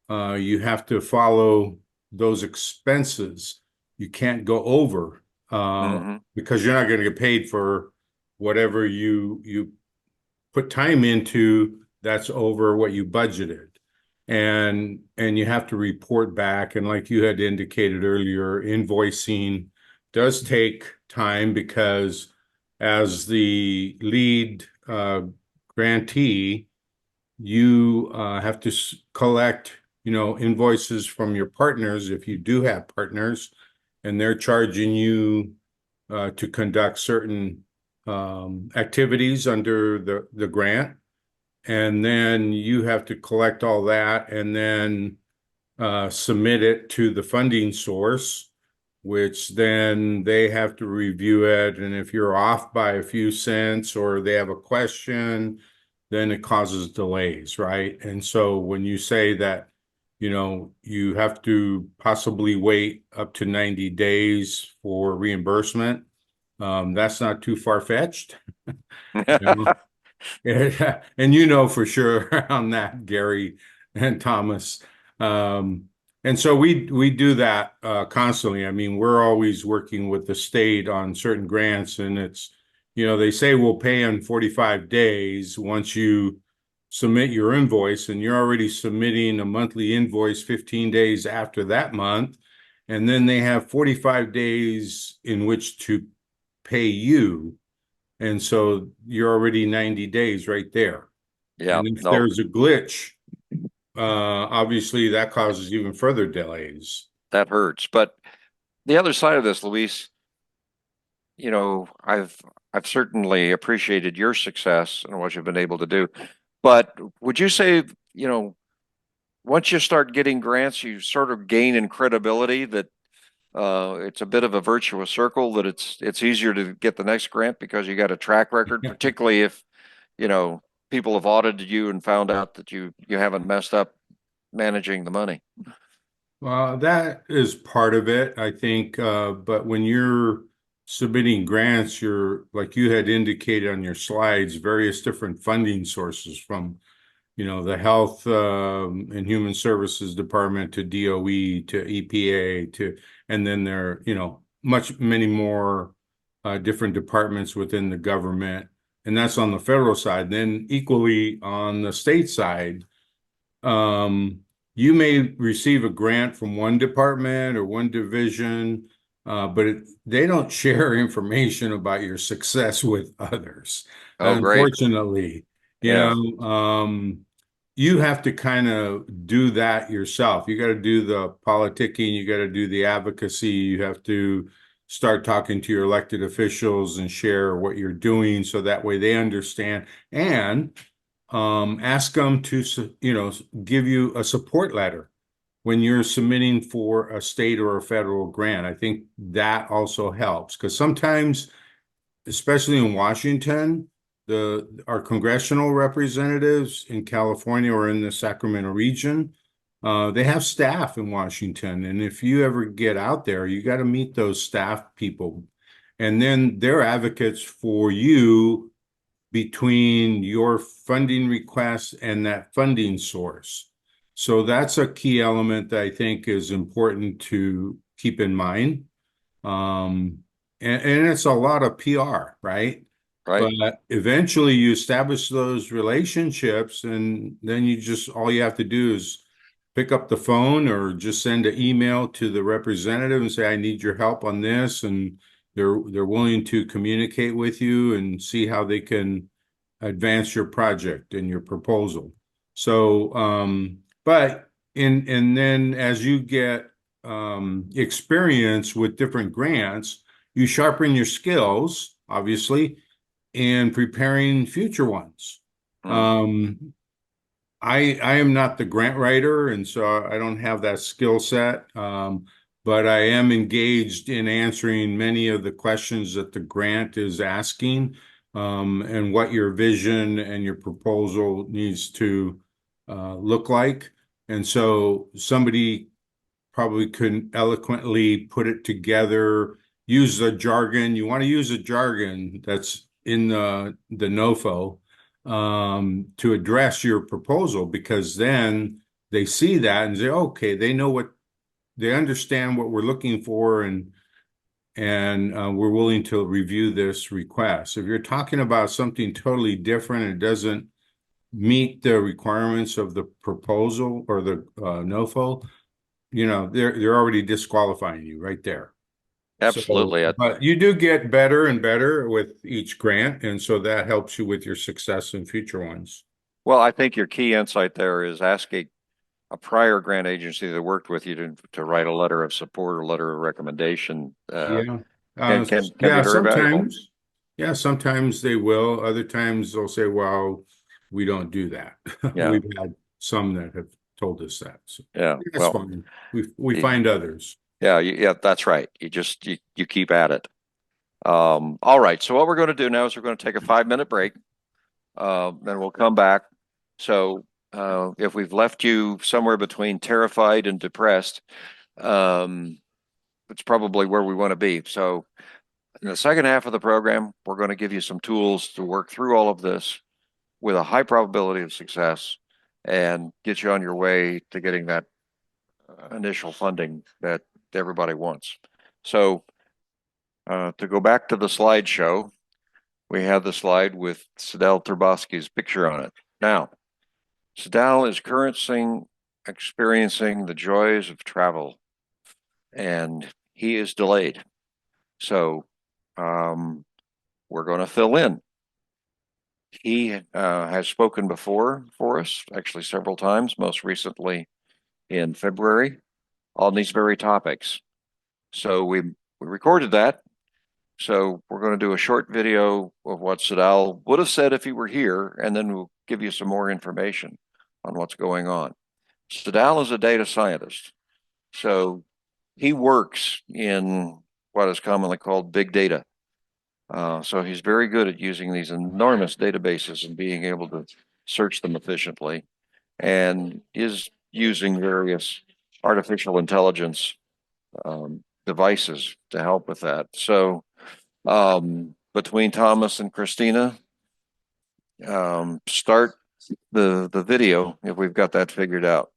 you have to follow those expenses. You can't go over because you're not going to get paid for whatever you put time into that's over what you budgeted. And you have to report back. And like you had indicated earlier, invoicing does take time because as the lead grantee, you have to collect, invoices from your partners if you do have partners, and they're charging you to conduct certain activities under the grant. And then you have to collect all that and then submit it to the funding source, which then they have to review it. And if you're off by a few cents or they have a question, then it causes delays, right? And so when you say that, you have to possibly wait up to 90 days for reimbursement, that's not too far-fetched. And for sure on that, Gary and Thomas. And so we do that constantly. I mean, we're always working with the state on certain grants, and it's, they say we'll pay in 45 days once you submit your invoice, and you're already submitting a monthly invoice 15 days after that month. And then they have 45 days in which to pay you. And so you're already 90 days right there. Yeah, And if no, there's a glitch, obviously that causes even further delays. that hurts. But the other side of this, Luis, I've certainly appreciated your success and what you've been able to do. But would you say, once you start getting grants, you sort of gain in credibility that it's a bit of a virtuous circle, that it's easier to get the next grant because you got a track record, particularly if, people have audited you and found out that you haven't messed up managing the money. Well, that is part of it, I think. But when you're submitting grants, you're, like you had indicated on your slides, various different funding sources from, the Health and Human Services Department to DOE to EPA and then there, many more different departments within the government. And that's on the federal side. Then equally on the state side, you may receive a grant from one department or one division, but they don't share information about your success with others. Oh, great. Unfortunately, Yeah. You have to kind of do that yourself. You got to do the politicking, you got to do the advocacy, you have to start talking to your elected officials and share what you're doing so that way they understand. And ask them to, give you a support letter when you're submitting for a state or a federal grant. I think that also helps because sometimes, especially in Washington, our congressional representatives in California or in the Sacramento region, they have staff in Washington. And if you ever get out there, you got to meet those staff people. And then they're advocates for you between your funding request and that funding source. So that's a key element that I think is important to keep in mind. and it's a lot of PR, right? right? But eventually you establish those relationships, and then all you have to do is pick up the phone or just send an email to the representative and say, I need your help on this. And they're willing to communicate with you and see how they can advance your project and your proposal. So, but and then as you get experience with different grants, you sharpen your skills, obviously, in preparing future ones. Mm. I am not the grant writer, and so I don't have that skill set. But I am engaged in answering many of the questions that the grant is asking, and what your vision and your proposal needs to look like. And so somebody probably couldn't eloquently put it together, use the jargon. You want to use a jargon that's in the NOFO to address your proposal, because then they see that and say, okay, they understand what we're looking for, and we're willing to review this request. If you're talking about something totally different, it doesn't meet the requirements of the proposal or the NOFO, they're already disqualifying you right there. So, Absolutely. but you do get better and better with each grant, and so that helps you with your success in future ones. Well, I think your key insight there is asking a prior grant agency that worked with you to write a letter of support or letter of recommendation. Yeah. Can be Yeah, very valuable. sometimes they will. Other times they'll say, well, we don't do that. Yeah. We've had some that have told us that. So Yeah. that's Well, fine. We find others. yeah, that's right. You keep at it. All right. So what we're going to do now is we're going to take a 5-minute break. Then we'll come back. So if we've left you somewhere between terrified and depressed, it's probably where we want to be. So in the second half of the program, we're going to give you some tools to work through all of this with a high probability of success and get you on your way to getting that initial funding that everybody wants. So to go back to the slideshow, we have the slide with Sadal Turbosky's picture on it. Now, Sadal is currently experiencing the joys of travel, and he is delayed. So we're going to fill in. He has spoken before for us, actually several times, most recently in February, on these very topics. So we recorded that. So we're going to do a short video of what Sadal would have said if he were here, and then we'll give you some more information on what's going on. Sadal is a data scientist. So he works in what is commonly called big data. So he's very good at using these enormous databases and being able to search them efficiently, and is using various artificial intelligence devices to help with that. So between Thomas and Christina, start the video if we've got that figured out.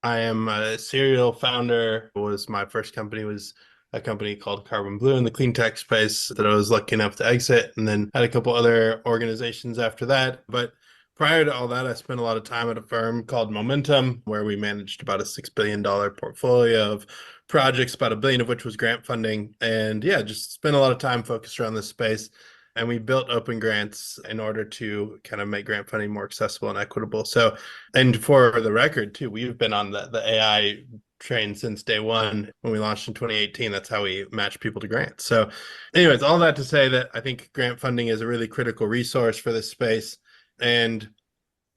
I am a serial founder. My first company was a company called Carbon Blue in the clean tech space that I was lucky enough to exit, and then had a couple other organizations after that. But prior to all that, I spent a lot of time at a firm called Momentum, where we managed about a $6 billion portfolio of projects, about $1 billion of which was grant funding. And yeah, just spent a lot of time focused around this space. And we built open grants in order to kind of make grant funding more accessible and equitable. So, and for the record too, we've been on the AI train since day one. When we launched in 2018, that's how we match people to grants. So anyways, all that to say that I think grant funding is a really critical resource for this space. And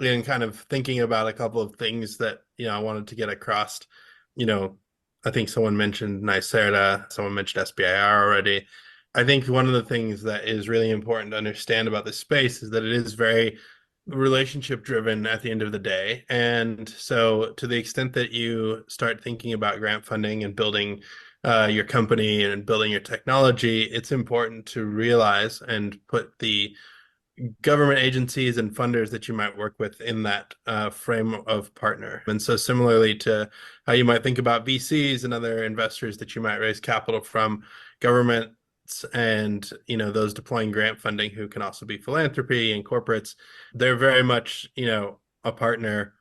in kind of thinking about a couple of things that, I wanted to get across, I think someone mentioned NYSERDA, someone mentioned SBIR already. I think one of the things that is really important to understand about this space is that it is very relationship driven at the end of the day. And so to the extent that you start thinking about grant funding and building your company and building your technology, it's important to realize and put the government agencies and funders that you might work with in that frame of partner. And so similarly to how you might think about VCs and other investors that you might raise capital from, government and those deploying grant funding who can also be philanthropy and corporates, they're very much a partner.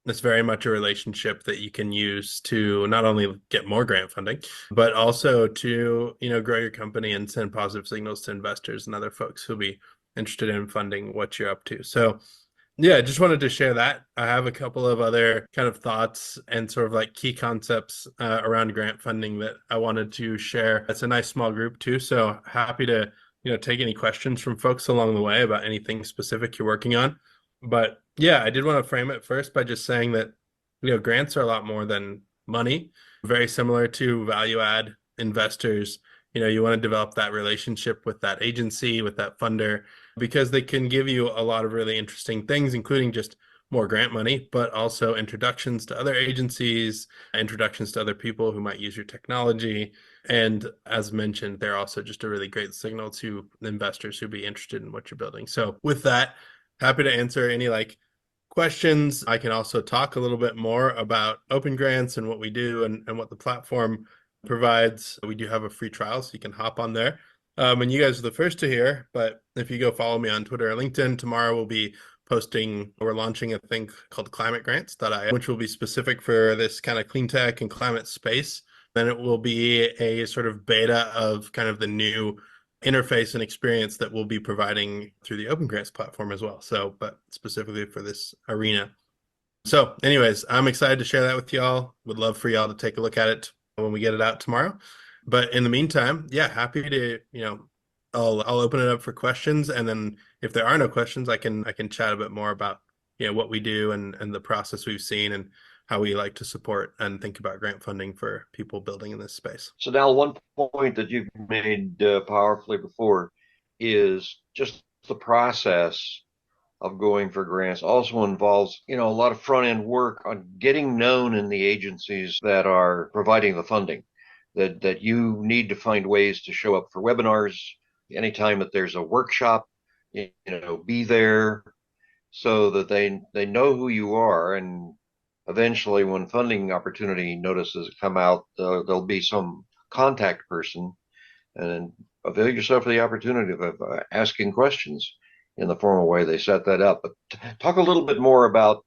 It's very much a relationship that you can use to not only get more grant funding, but also to grow your company and send positive signals to investors and other folks who'll be interested in funding what you're up to. So yeah, just wanted to share that. I have a couple of other kind of thoughts and sort of like key concepts around grant funding that I wanted to share. It's a nice small group too, so happy to take any questions from folks along the way about anything specific you're working on. But yeah, I did want to frame it first by just saying that grants are a lot more than money. Very similar to value add investors. You want to develop that relationship with that agency, with that funder, because they can give you a lot of really interesting things, including just more grant money, but also introductions to other agencies, introductions to other people who might use your technology. And as mentioned, they're also just a really great signal to investors who'd be interested in what you're building. So with that, happy to answer any questions. I can also talk a little bit more about open grants and what we do and what the platform provides. We do have a free trial, so you can hop on there. And you guys are the first to hear, but if you go follow me on Twitter or LinkedIn, tomorrow we're launching a thing called Climate Grants.io, which will be specific for this kind of clean tech and climate space. Then it will be a sort of beta of kind of the new interface and experience that we'll be providing through the Open Grants platform as well. So, but specifically for this arena. So anyways, I'm excited to share that with y'all. Would love for y'all to take a look at it when we get it out tomorrow. But in the meantime, yeah, happy to, I'll open it up for questions. And then if there are no questions, I can chat a bit more about, what we do and the process we've seen and how we like to support and think about grant funding for people building in this space. So now one point that you've made powerfully before is just the process of going for grants also involves, a lot of front end work on getting known in the agencies that are providing the funding. That you need to find ways to show up for webinars anytime that there's a workshop, be there so that they know who you are, and eventually when funding opportunity notices come out, there'll be some contact person, and avail yourself of the opportunity of asking questions in the formal way they set that up. But talk a little bit more about,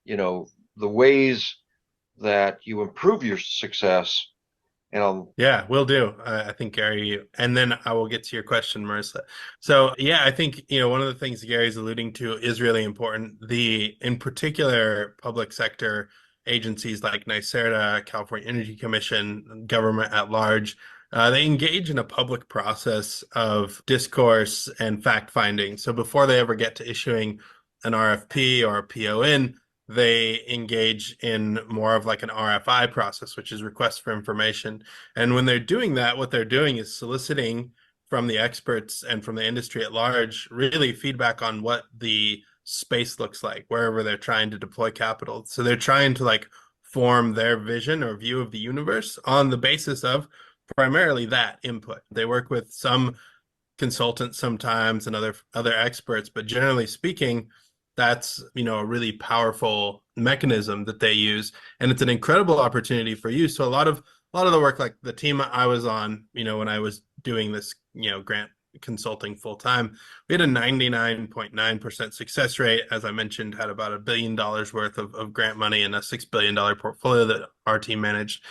the ways that you improve your success. Yeah, will do. I think Gary, and then I will get to your question, Marissa. So yeah, I think, one of the things Gary's alluding to is really important. In particular, public sector agencies like NYSERDA, California Energy Commission, government at large, they engage in a public process of discourse and fact finding. So before they ever get to issuing an RFP or a PON, they engage in more of like an RFI process, which is request for information. And when they're doing that, what they're doing is soliciting from the experts and from the industry at large, really feedback on what the space looks like, wherever they're trying to deploy capital. So they're trying to form their vision or view of the universe on the basis of primarily that input. They work with some consultants sometimes and other experts, but generally speaking, that's a really powerful mechanism that they use, and it's an incredible opportunity for you. So a lot of the work, like the team I was on, when I was doing this, grant consulting full time, we had a 99.9% success rate. As I mentioned, had about $1 billion worth of grant money and a $6 billion portfolio that our team managed.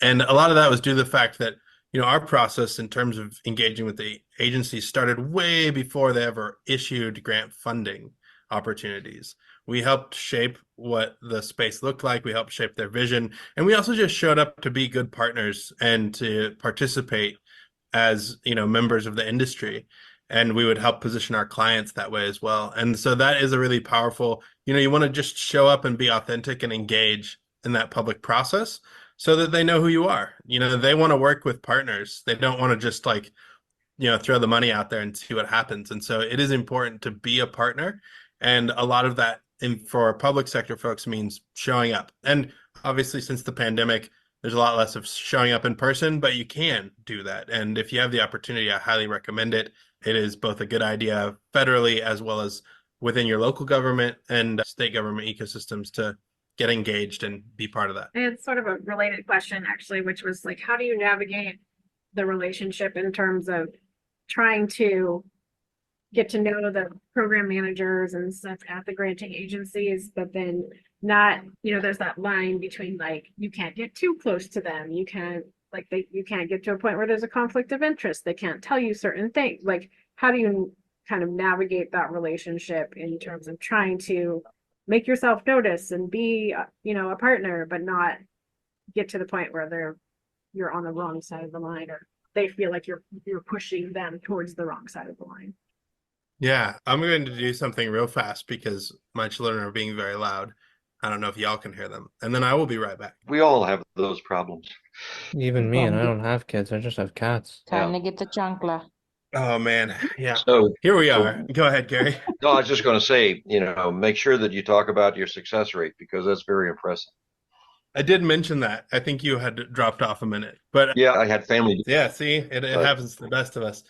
And a lot of that was due to the fact that our process in terms of engaging with the agencies started way before they ever issued grant funding opportunities. We helped shape what the space looked like. We helped shape their vision. And we also just showed up to be good partners and to participate as, members of the industry. And we would help position our clients that way as well. And so that is a really powerful, you want to just show up and be authentic and engage in that public process so that they know who you are. They want to work with partners. They don't want to just throw the money out there and see what happens. And so it is important to be a partner. And a lot of that for public sector folks means showing up. And obviously, since the pandemic, there's a lot less of showing up in person, but you can do that. And if you have the opportunity, I highly recommend it. It is both a good idea federally as well as within your local government and state government ecosystems to get engaged and be part of that. And it's sort of a related question, actually, which was how do you navigate the relationship in terms of trying to get to know the program managers and stuff at the granting agencies, but then not, there's that line between like, you can't get too close to them. You can't you can't get to a point where there's a conflict of interest. They can't tell you certain things. Like, how do you kind of navigate that relationship in terms of trying to make yourself notice and be, a partner, but not get to the point where you're on the wrong side of the line, or they feel like you're pushing them towards the wrong side of the line. Yeah, I'm going to do something real fast because my children are being very loud. I don't know if y'all can hear them. And then I will be right back. We all have those problems. Even me, and I don't have kids. I just have cats. Time Yeah. to get the chancla. Oh man, yeah. So Here we are. Go ahead, Gary. no, I was just going to say, make sure that you talk about your success rate because that's very impressive. I did mention that. I think you had dropped off a minute, but Yeah, I had family. yeah, see, it happens to the best of us.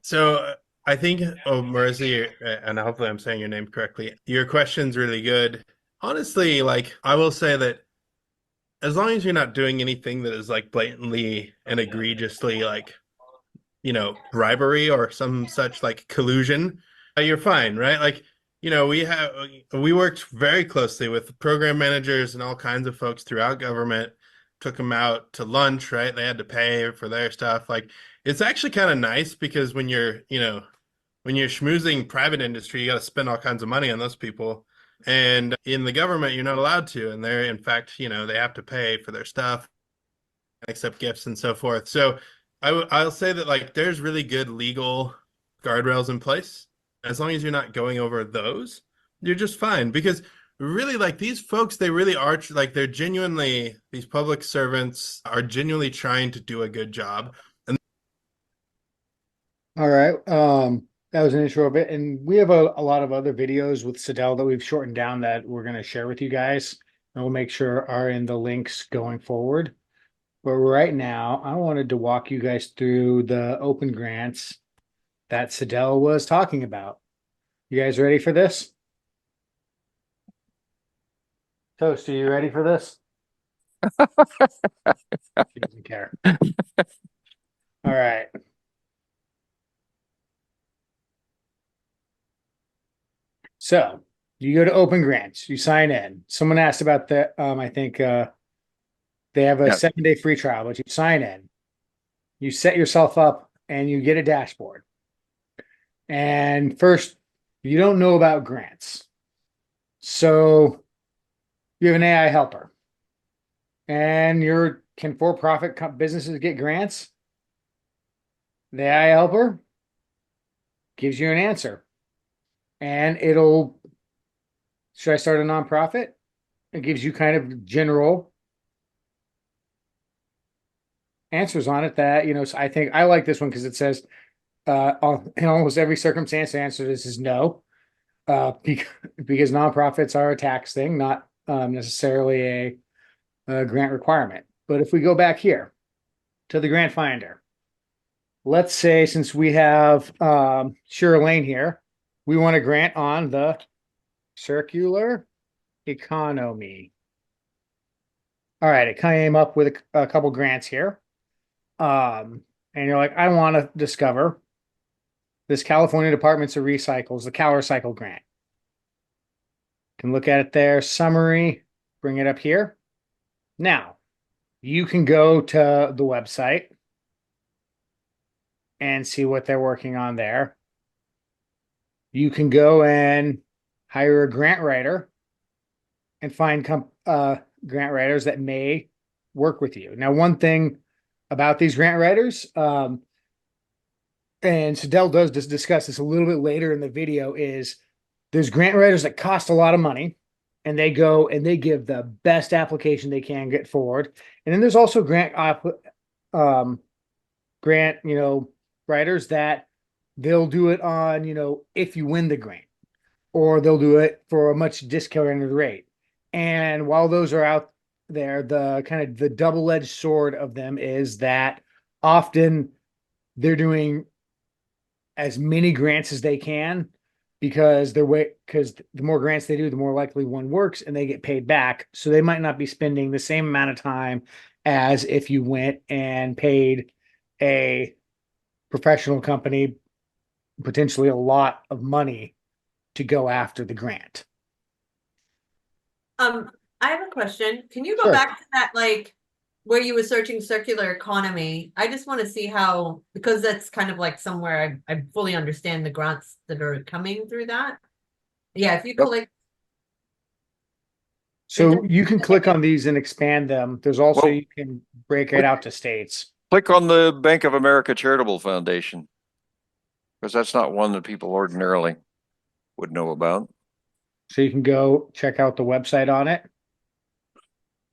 So I think, Marissa, and hopefully I'm saying your name correctly, your question's really good. Honestly, like, I will say that as long as you're not doing anything that is like blatantly and egregiously like, bribery or some such like collusion, you're fine, right? Like, we worked very closely with program managers and all kinds of folks throughout government, took them out to lunch, right? They had to pay for their stuff. Like, it's actually kind of nice because when you're schmoozing private industry, you got to spend all kinds of money on those people. And in the government, you're not allowed to. And they're, in fact, they have to pay for their stuff, accept gifts and so forth. So I'll say that like there's really good legal guardrails in place. As long as you're not going over those, you're just fine. Because really, like, these folks, they really are like, they're genuinely, these public servants are genuinely trying to do a good job. And All right. That was an intro of it. And we have a lot of other videos with Sidel that we've shortened down that we're going to share with you guys. And we'll make sure are in the links going forward. But right now, I wanted to walk you guys through the open grants that Sidel was talking about. You guys ready for this? Toast, are you ready for this? She doesn't care. All right. So you go to open grants, you sign in. Someone asked about the I think they have a 7-day free trial, but you sign in, you set yourself up, and you get a dashboard. And first, you don't know about grants. So you have an AI helper. And can for-profit businesses get grants? The AI helper gives you an answer. And should I start a nonprofit? It gives you kind of general answers on it that, so I think I like this one because it says, in almost every circumstance, the answer to this is no, because nonprofits are a tax thing, not necessarily a grant requirement. But if we go back here to the grant finder, let's say since we have Shira Lane here, we want a grant on the circular economy. All right, it came up with a couple grants here. And you're like, I want to discover this California Departments of Recycles, the Cal Recycle grant. Can look at it there, summary, bring it up here. Now, you can go to the website and see what they're working on there. You can go and hire a grant writer and find grant writers that may work with you. Now, one thing about these grant writers, and Sidel does discuss this a little bit later in the video, is there's grant writers that cost a lot of money, and they go and they give the best application they can get forward. And then there's also grant writers that they'll do it on, if you win the grant, or they'll do it for a much discounted rate. And while those are out there, the kind of the double-edged sword of them is that often they're doing as many grants as they can because the more grants they do, the more likely one works and they get paid back. So they might not be spending the same amount of time as if you went and paid a professional company potentially a lot of money to go after the grant. I have a question. Can you go Sure. back to that, like, where you were searching circular economy? I just want to see how, because that's kind of like somewhere I fully understand the grants that are coming through that. Yeah, if you Yep. click, So you can click on these and expand them. There's also, Well, you can break it out to states. click on the Bank of America Charitable Foundation, because that's not one that people ordinarily would know about. So you can go check out the website on it.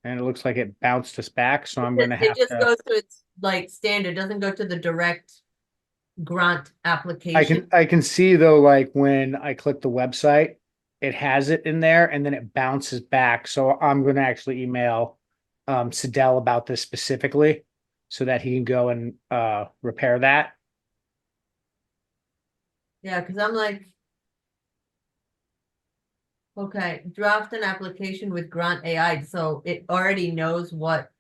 And it looks like it bounced us back. So I'm going to it have just to, goes to its like standard, doesn't go to the direct grant application. I can see though, like when I click the website, it has it in there and then it bounces back. So I'm going to actually email Sidel about this specifically so that he can go and repair that. Yeah, because I'm like, okay, draft an application with Grant AI, so it already knows what.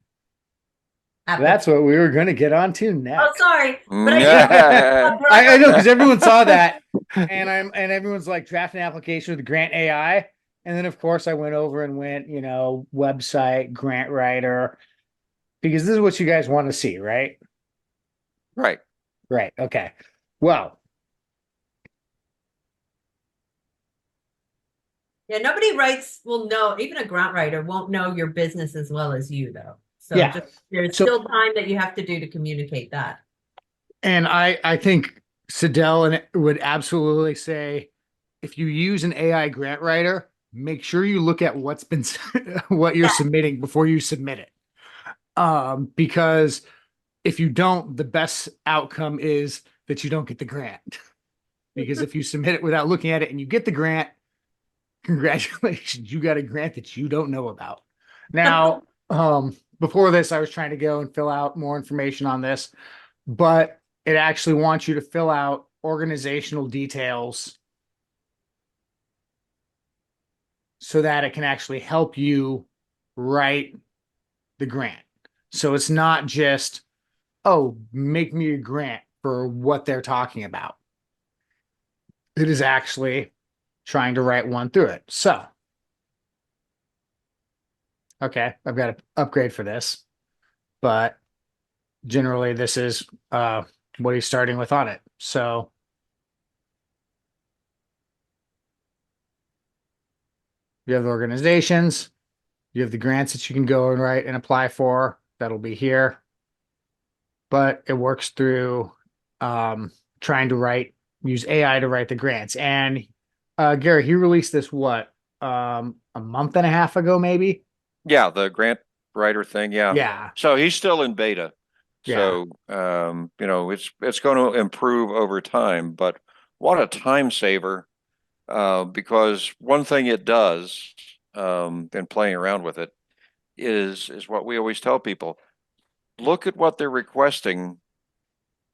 That's what we were going to get onto Oh, next. sorry, but Yeah. I know because everyone saw that, and everyone's like drafting an application with Grant AI, and then of course I went over and went, website, grant writer, because this is what you guys want to see, right? Right. Right. Okay. Well, Yeah, nobody writes will know, even a grant writer won't know your business as well as you, though. So Yeah. just there's So- still time that you have to do to communicate that. and I think Sidel and would absolutely say, if you use an AI grant writer, make sure you look at what's been what you're Yeah. submitting before you submit it. Because if you don't, the best outcome is that you don't get the grant. Because if you submit it without looking at it and you get the grant, congratulations, you got a grant that you don't know about. Now, before this, I was trying to go and fill out more information on this, but it actually wants you to fill out organizational details so that it can actually help you write the grant. So it's not just, oh, make me a grant for what they're talking about. It is actually trying to write one through it. So, okay, I've got to upgrade for this, but generally this is what he's starting with on it. So you have the organizations, you have the grants that you can go and write and apply for. That'll be here. But it works through trying to use AI to write the grants. And Gary, he released this a month and a half ago, maybe? Yeah, the grant writer thing. Yeah. Yeah. So he's still in beta. Yeah. So, it's going to improve over time, but what a time saver. Because one thing it does, and playing around with it is what we always tell people. Look at what they're requesting,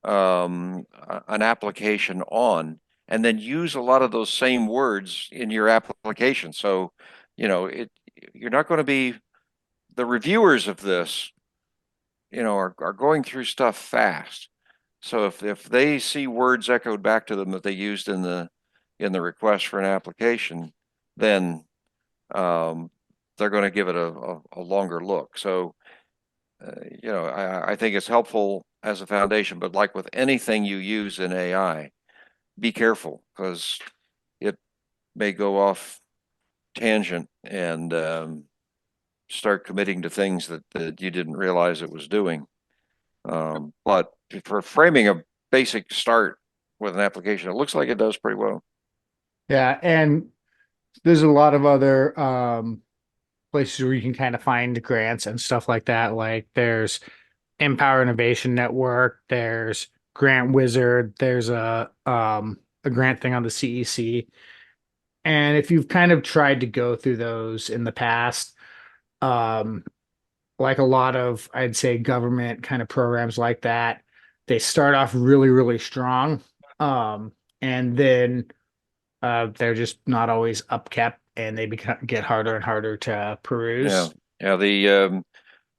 an application on, and then use a lot of those same words in your application. So, you're not going to be the reviewers of this, are going through stuff fast. So if they see words echoed back to them that they used in the request for an application, then they're going to give it a longer look. So I think it's helpful as a foundation, but like with anything you use in AI, be careful because it may go off tangent and start committing to things that you didn't realize it was doing. But for framing a basic start with an application, it looks like it does pretty well. Yeah. And there's a lot of other places where you can kind of find grants and stuff like that. Like there's Empower Innovation Network, there's Grant Wizard, there's a grant thing on the CEC. And if you've kind of tried to go through those in the past, um, like a lot of, I'd say, government kind of programs like that, they start off really, really strong. And then they're just not always upkept and they get harder and harder to peruse. Yeah. Yeah.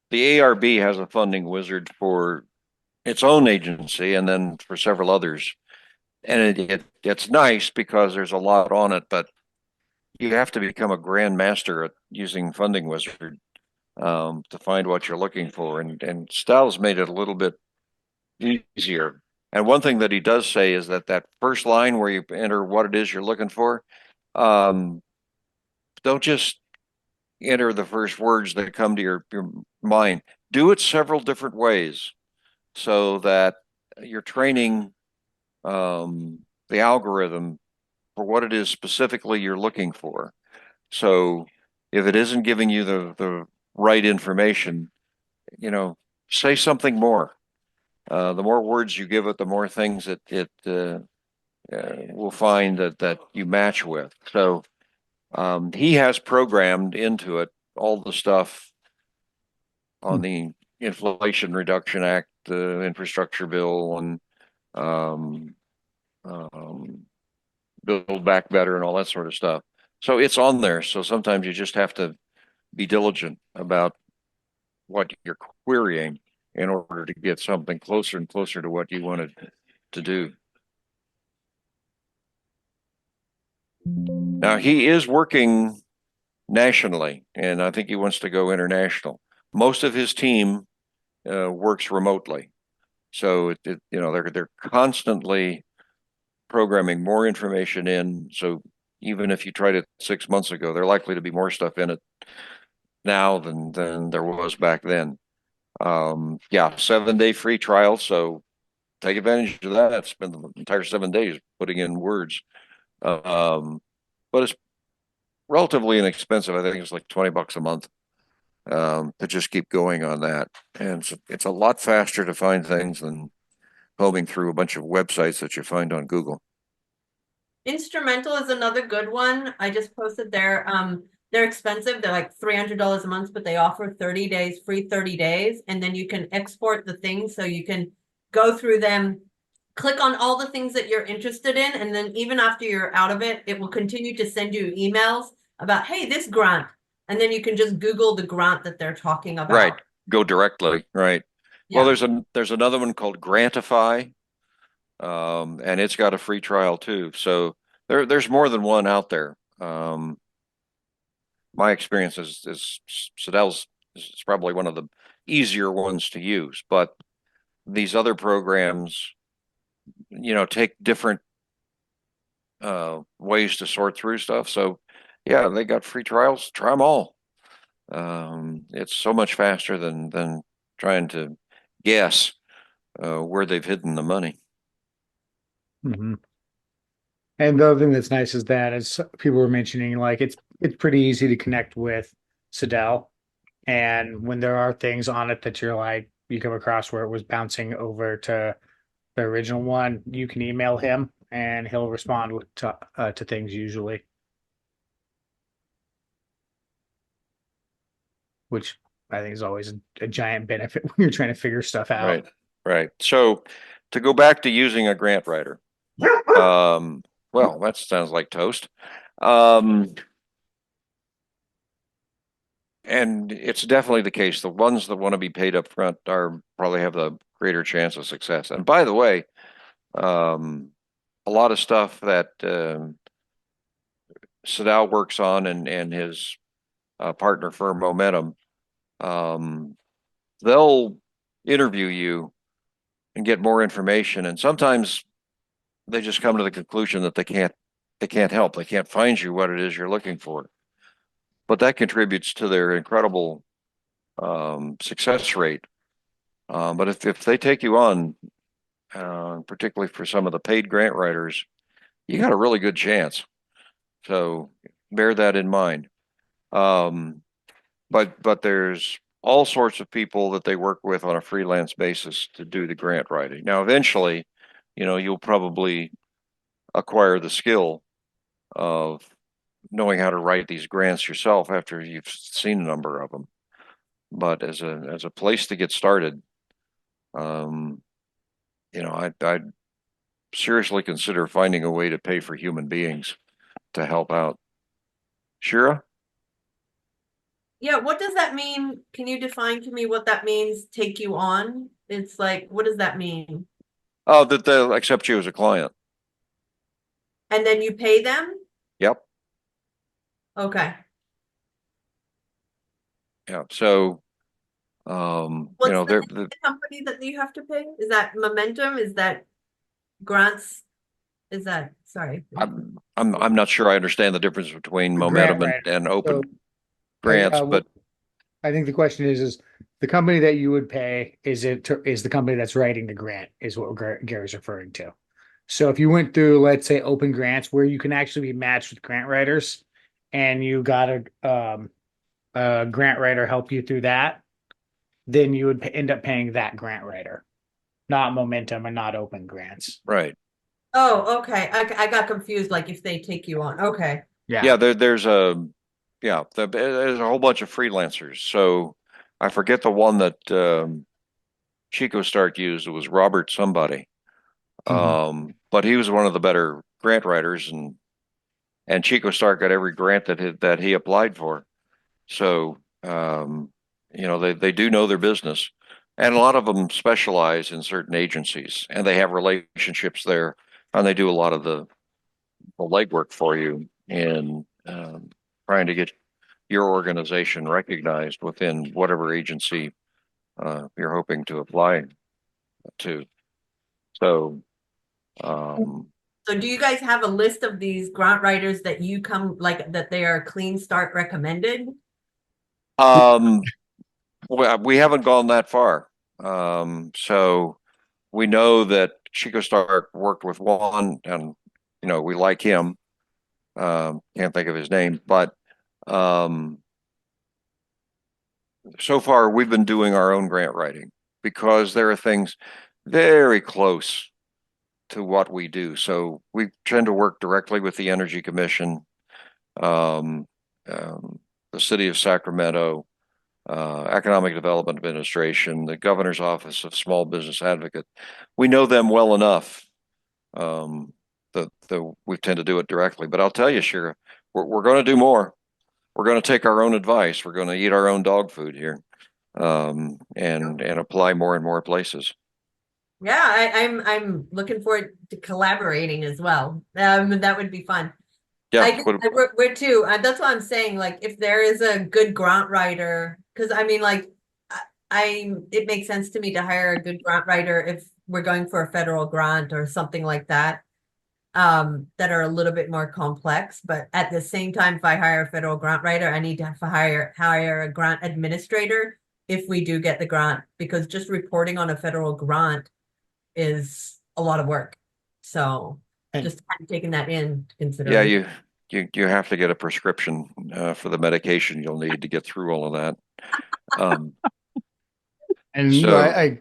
The ARB has a funding wizard for its own agency, and then for several others. And it's nice because there's a lot on it, but you have to become a grandmaster at using Funding Wizard to find what you're looking for. And Styles made it a little bit easier. And one thing that he does say is that that first line where you enter what it is you're looking for, don't just enter the first words that come to your mind. Do it several different ways so that you're training the algorithm for what it is specifically you're looking for. So if it isn't giving you the right information, say something more. The more words you give it, the more things it will find that you match with. So he has programmed into it all the stuff on the Inflation Reduction Act, the infrastructure bill, and Build Back Better and all that sort of stuff. So it's on there. So sometimes you just have to be diligent about what you're querying in order to get something closer and closer to what you wanted to do. Now he is working nationally, and I think he wants to go international. Most of his team works remotely, so they're constantly programming more information in. So even if you tried it 6 months ago, there likely to be more stuff in it now than there was back then. Yeah, 7-day free trial. So take advantage of that. Spend the entire 7 days putting in words. But it's relatively inexpensive. I think it's like $20 a month to just keep going on that. And it's a lot faster to find things than combing through a bunch of websites that you find on Google. Instrumental is another good one. I just posted there. They're expensive. They're like $300 a month, but they offer 30 days, free 30 days. And then you can export the things so you can go through them, click on all the things that you're interested in. And then even after you're out of it, it will continue to send you emails about, hey, this grant. And then you can just Google the grant that they're talking about. Right. Go directly. Right. Yeah. Well, there's another one called Grantify. And it's got a free trial too. So there's more than one out there. My experience is Sedell's is probably one of the easier ones to use, but these other programs, take different ways to sort through stuff. So yeah, they got free trials. Try them all. It's so much faster than trying to guess where they've hidden the money. Mm-hmm. And the other thing that's nice is that, as people were mentioning, like it's pretty easy to connect with Sedell. And when there are things on it that you come across where it was bouncing over to the original one, you can email him and he'll respond to things usually. Which I think is always a giant benefit when you're trying to figure stuff out. Right. So to go back to using a grant writer, well, that sounds like toast. And it's definitely the case. The ones that want to be paid up front probably have the greater chance of success. And by the way, a lot of stuff that Sedell works on and his partner firm Momentum, they'll interview you and get more information. And sometimes they just come to the conclusion that they can't help. They can't find you what it is you're looking for. But that contributes to their incredible success rate. But if they take you on, particularly for some of the paid grant writers, you got a really good chance. So bear that in mind. But there's all sorts of people that they work with on a freelance basis to do the grant writing. Now, eventually, you'll probably acquire the skill of knowing how to write these grants yourself after you've seen a number of them. But as a place to get started, I'd seriously consider finding a way to pay for human beings to help out. Shira? Yeah, what does that mean? Can you define to me what that means, take you on? It's like, what does that mean? Oh, that they'll accept you as a client. And then you pay them? Yep. Okay. Yeah. So, What's they're, the company that you have to pay? Is that Momentum? Is that grants? Is that, sorry. I'm not sure I understand the difference between The momentum grant and writer. open So grants, but I think the question is the company that you would pay, is the company that's writing the grant is what Gary's referring to. So if you went through, let's say, open grants where you can actually be matched with grant writers and you got a grant writer help you through that, then you would end up paying that grant writer, not Momentum and not open grants. right. Oh, okay. I got confused, like if they take you on. Okay. Yeah, there's a whole bunch of freelancers. So I forget the one that Chico Stark used. It was Robert somebody. But he was one of the better grant writers, and Chico Stark got every grant that he applied for. So they do know their business, and a lot of them specialize in certain agencies, and they have relationships there, and they do a lot of the legwork for you in trying to get your organization recognized within whatever agency you're hoping to apply to. So, So do you guys have a list of these grant writers that you come, like, that they are CleanStart recommended? um, we haven't gone that far. So we know that Chico Stark worked with one, and we like him. Can't think of his name, but um, so far we've been doing our own grant writing because there are things very close to what we do. So we tend to work directly with the Energy Commission, um, the City of Sacramento, Economic Development Administration, the Governor's Office of Small Business Advocate. We know them well enough that we tend to do it directly. But I'll tell you, Shira, we're going to do more. We're going to take our own advice. We're going to eat our own dog food here, and apply more and more places. Yeah, I'm looking forward to collaborating as well. That would be fun. Yeah, We're too. That's what I'm saying. Like, if there is a good grant writer, because I mean, like, it makes sense to me to hire a good grant writer if we're going for a federal grant or something like that, that are a little bit more complex. But at the same time, if I hire a federal grant writer, I need to hire a grant administrator if we do get the grant, because just reporting on a federal grant is a lot of work. So just kind of taking that in yeah, consideration. you have to get a prescription for the medication you'll need to get through all of that. And So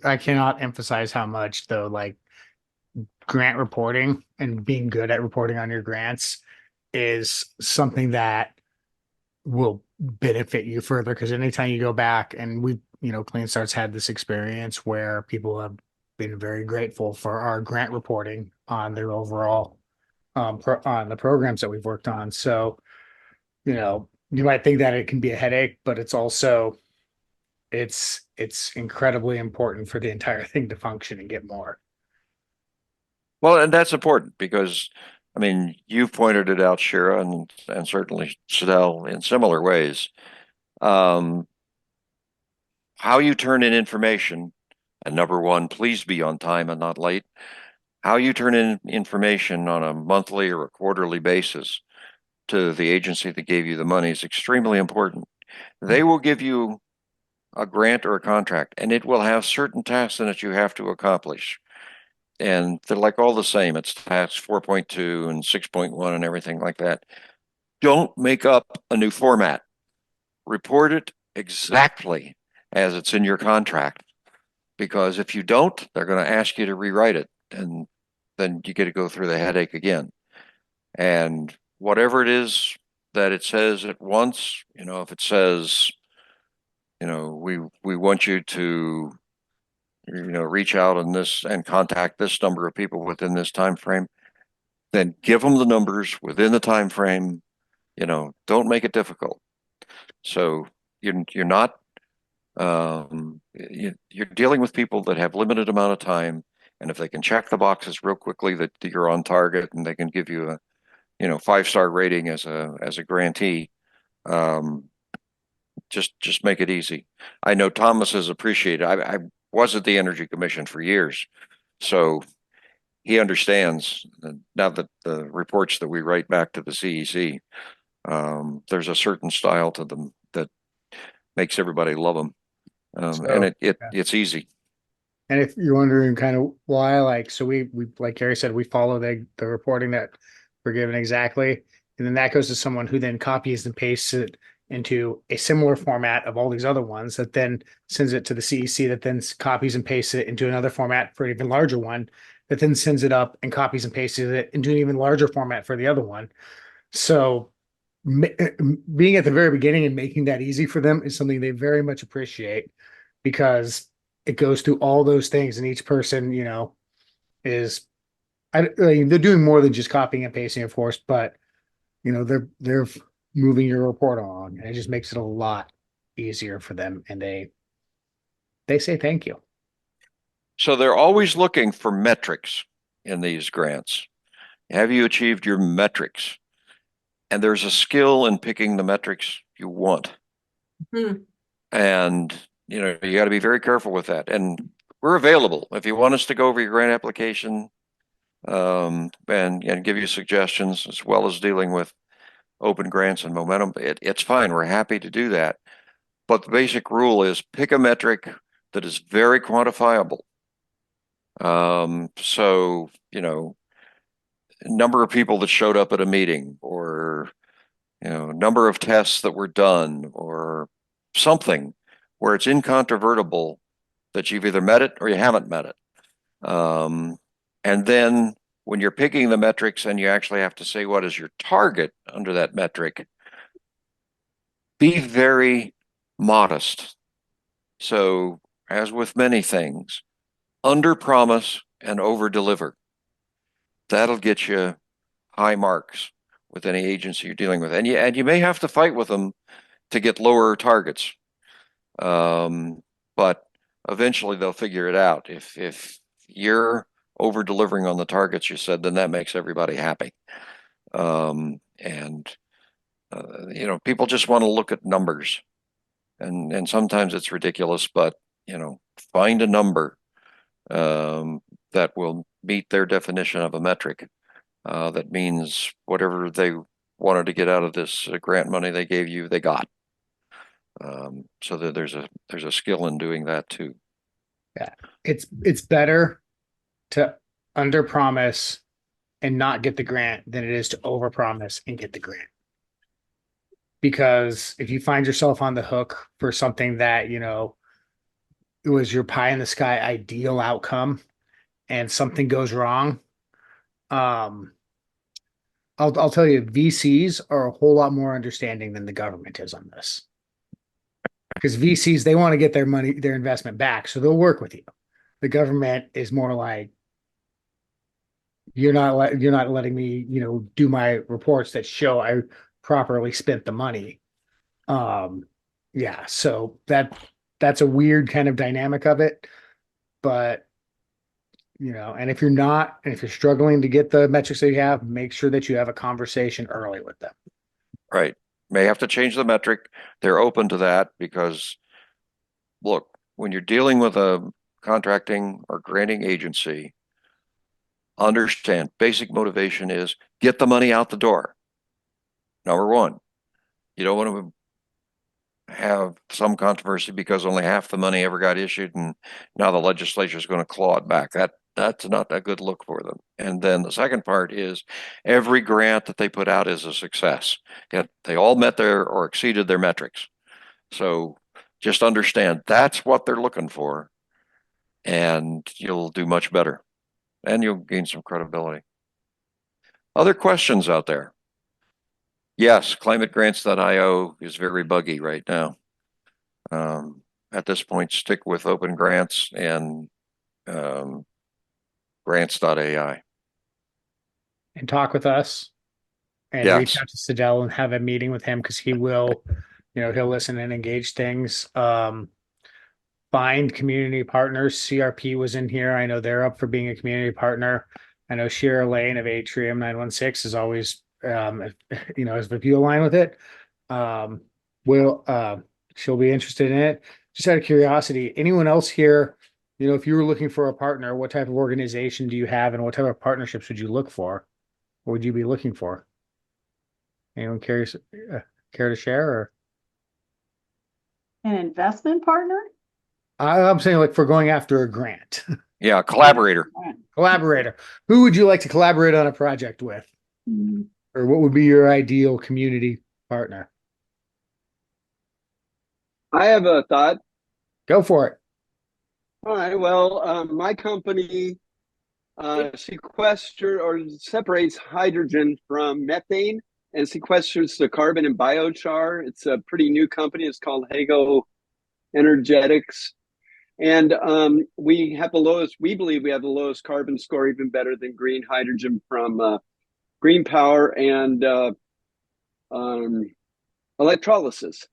I cannot emphasize how much though, like grant reporting and being good at reporting on your grants is something that will benefit you further. Because anytime you go back, and CleanStart's had this experience where people have been very grateful for our grant reporting on their overall on the programs that we've worked on. So, you might think that it can be a headache, but it's also it's incredibly important for the entire thing to function and get more. well, and that's important because, I mean, you've pointed it out, Shira, and certainly Sidel in similar ways. How you turn in information, and number one, please be on time and not late. How you turn in information on a monthly or a quarterly basis to the agency that gave you the money is extremely important. They will give you a grant or a contract, and it will have certain tasks in it you have to accomplish. And they're like all the same. It's tasks 4.2 and 6.1 and everything like that. Don't make up a new format. Report it exactly as it's in your contract. Because if you don't, they're going to ask you to rewrite it. And then you get to go through the headache again. And whatever it is that it says at once, if it says, we want you to, reach out on this and contact this number of people within this time frame, then give them the numbers within the time frame. Don't make it difficult. So you're not You're dealing with people that have limited amount of time, and if they can check the boxes real quickly that you're on target, and they can give you a 5-star rating as a grantee, um, just make it easy. I know Thomas has appreciated. I was at the Energy Commission for years, so he understands now that the reports that we write back to the CEC, there's a certain style to them that makes everybody love them, and So, yeah. it's easy. And if you're wondering kind of why, like, so we like Gary said, we follow the reporting that we're given exactly. And then that goes to someone who then copies and pastes it into a similar format of all these other ones that then sends it to the CEC that then copies and pastes it into another format for an even larger one that then sends it up and copies and pastes it into an even larger format for the other one. So being at the very beginning and making that easy for them is something they very much appreciate because it goes through all those things and each person, is mean, they're doing more than just copying and pasting, of course, but they're moving your report along and it just makes it a lot easier for them and they say thank you. So they're always looking for metrics in these grants. Have you achieved your metrics? And there's a skill in picking the metrics you want. And you got to be very careful with that. And we're available if you want us to go over your grant application, and give you suggestions, as well as dealing with open grants and momentum. It's fine. We're happy to do that. But the basic rule is pick a metric that is very quantifiable. So, number of people that showed up at a meeting, or number of tests that were done, or something where it's incontrovertible that you've either met it or you haven't met it. And then when you're picking the metrics and you actually have to say what is your target under that metric, be very modest. So, as with many things, under promise and over deliver. That'll get you high marks with any agency you're dealing with. And you may have to fight with them to get lower targets. But eventually they'll figure it out. If you're over delivering on the targets you said, then that makes everybody happy. And people just want to look at numbers, and sometimes it's ridiculous, but find a number that will meet their definition of a metric. That means whatever they wanted to get out of this grant money they gave you, they got. So that there's a skill in doing that too. Yeah, it's better to under promise and not get the grant than it is to over promise and get the grant. Because if you find yourself on the hook for something that it was your pie in the sky ideal outcome and something goes wrong, I'll tell you, VCs are a whole lot more understanding than the government is on this. Because VCs, they want to get their money, their investment back, so they'll work with you. The government is more like, you're not letting me, do my reports that show I properly spent the money. Yeah, so that's a weird kind of dynamic of it. But and if you're struggling to get the metrics that you have, make sure that you have a conversation early with them. Right. May have to change the metric. They're open to that because, look, when you're dealing with a contracting or granting agency, understand basic motivation is get the money out the door. Number one, you don't want to have some controversy because only half the money ever got issued and now the legislature is going to claw it back. That's not a good look for them. And then the second part is every grant that they put out is a success. Yet they all met their or exceeded their metrics. So just understand that's what they're looking for, and you'll do much better and you'll gain some credibility. Other questions out there? Yes, climategrants.io is very buggy right now. At this point, stick with open grants and grants.ai. And talk with us and reach Yes. out to Sidell and have a meeting with him because he will, he'll listen and engage things. find community partners. CRP was in here. I know they're up for being a community partner. I know Shira Lane of Atrium 916 is always, if you align with it, she'll be interested in it. Just out of curiosity, anyone else here, if you were looking for a partner, what type of organization do you have and what type of partnerships would you look for? What would you be looking for? Anyone care to share? Or An investment partner? I'm saying like for going after a grant. Yeah, collaborator. Collaborator. Who would you like to collaborate on a project with? Mm. Or what would be your ideal community partner? I have a thought. Go for it. All right. Well, my company sequesters or separates hydrogen from methane and sequesters the carbon in biochar. It's a pretty new company. It's called Hago Energetics. And we believe we have the lowest carbon score, even better than green hydrogen from green power and electrolysis.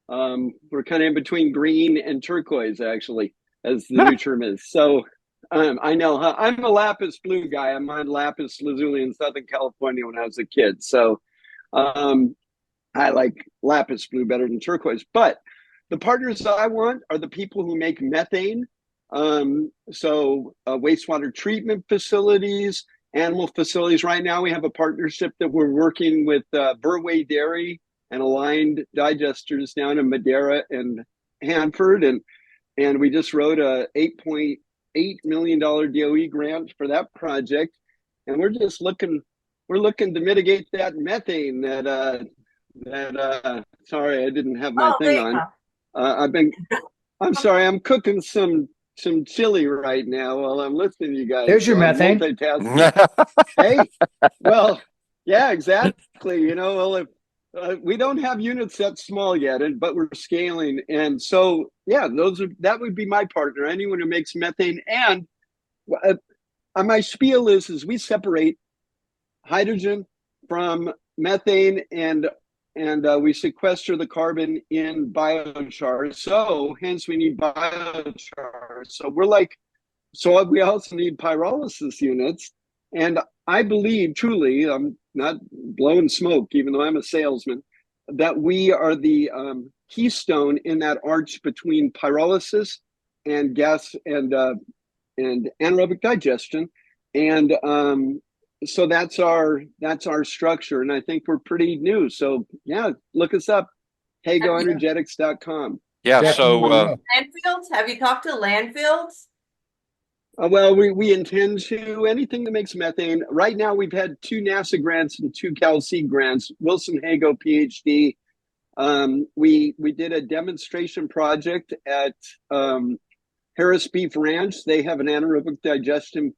We're kind of in between green and turquoise, actually, as the new term is. So I know I'm a lapis blue guy. I'm on lapis lazuli in Southern California when I was a kid. So I like lapis blue better than turquoise. But the partners that I want are the people who make methane. Wastewater treatment facilities, animal facilities. Right now, we have a partnership that we're working with Burway Dairy and Aligned Digesters down in Madera and Hanford. And we just wrote a $8.8 million DOE grant for that project. And we're looking to mitigate that methane sorry, I didn't have my thing on. I'm sorry, I'm cooking some chili right now while I'm listening to you guys. There's your methane. Multitasking. Hey, well, yeah, exactly. Well, if we don't have units that small yet, but we're scaling, and so yeah, that would be my partner. Anyone who makes methane, and my spiel is we separate hydrogen from methane, and we sequester the carbon in biochar. So hence we need biochar. So we also need pyrolysis units. And I believe truly, I'm not blowing smoke, even though I'm a salesman, that we are the keystone in that arch between pyrolysis and gas and anaerobic digestion. And so that's our structure, and I think we're pretty new. So yeah, look us up, hagoenergetics.com. Yeah, so landfills. Have you talked to landfills? Well, we intend to anything that makes methane. Right now, we've had 2 NASA grants and 2 Cal-C grants. Wilson Hago, PhD. We did a demonstration project at Harris Beef Ranch. They have an anaerobic digestion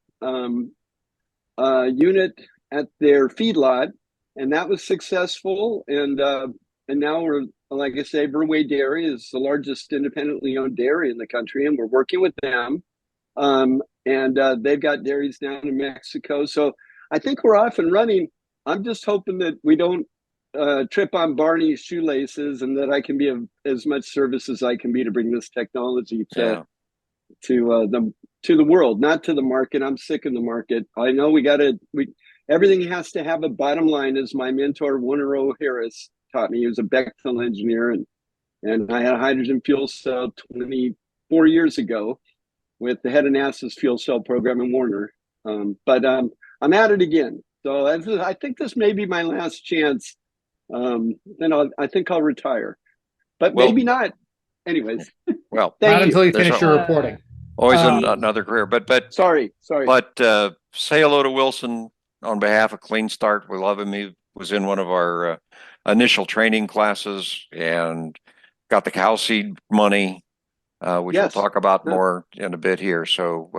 unit at their feedlot, and that was successful. And now we're, like I say, Burway Dairy is the largest independently owned dairy in the country, and we're working with them. And they've got dairies down in Mexico. So I think we're off and running. I'm just hoping that we don't trip on Barney's shoelaces, and that I can be of as much service as I can be to bring this technology to the world, not to the market. I'm sick of the market. I know everything has to have a bottom line, as my mentor, Warner O. Harris, taught me. He was a Bechtel engineer, and I had a hydrogen fuel cell 24 years ago with the head of NASA's fuel cell program in Warner. But I'm at it again. So I think this may be my last chance. Then I think I'll retire, but maybe not. Anyways, well, not until you finish your reporting. Always another career, but sorry. But say hello to Wilson on behalf of CleanStart. We love him. He was in one of our initial training classes and got the cow seed money, which we'll talk about more in a bit here. So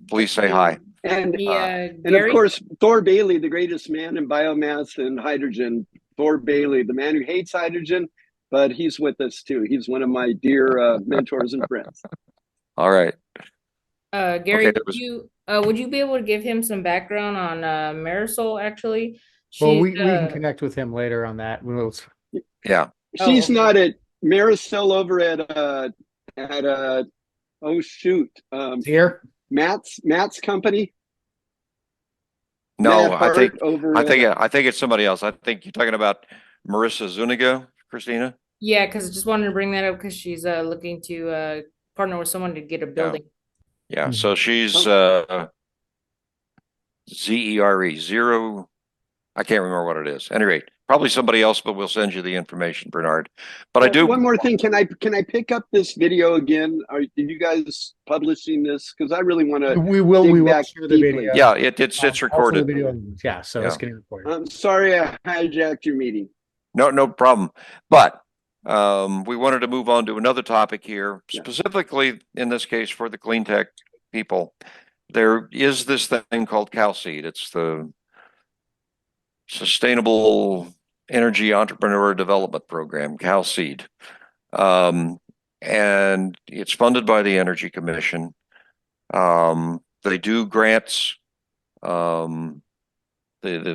please say hi. And of course, Thor Bailey, the greatest man in biomass and hydrogen. Thor Bailey, the man who hates hydrogen, but he's with us too. He's one of my dear mentors and friends. All right. Gary, would you be able to give him some background on Marisol, actually? Well, we can connect with him later on that. Yeah. She's not at Marisol over at Oh shoot. Here? Matt's company. No, Matt Hart over at I think it's somebody else. I think you're talking about Marissa Zuniga, Christina. Yeah, because I just wanted to bring that up because she's looking to partner with someone to get a building. Yeah. Mhm. So she's ZERE zero. I can't remember what it is. At any rate, probably somebody else, but we'll send you the information, Bernard. But I do. One more thing. Can I pick up this video again? Are you guys publishing this? Because I really want to We will dig back share the deeply. video. Yeah, it's Also recorded. the video. Yeah, so it's Yeah. getting recorded. I'm sorry I hijacked your meeting. No problem. But we wanted to move on to another topic here, Yeah. specifically in this case for the CleanTech people. There is this thing called CalSeed. It's the Sustainable Energy Entrepreneur Development Program, CalSeed. And it's funded by the Energy Commission. They do grants, the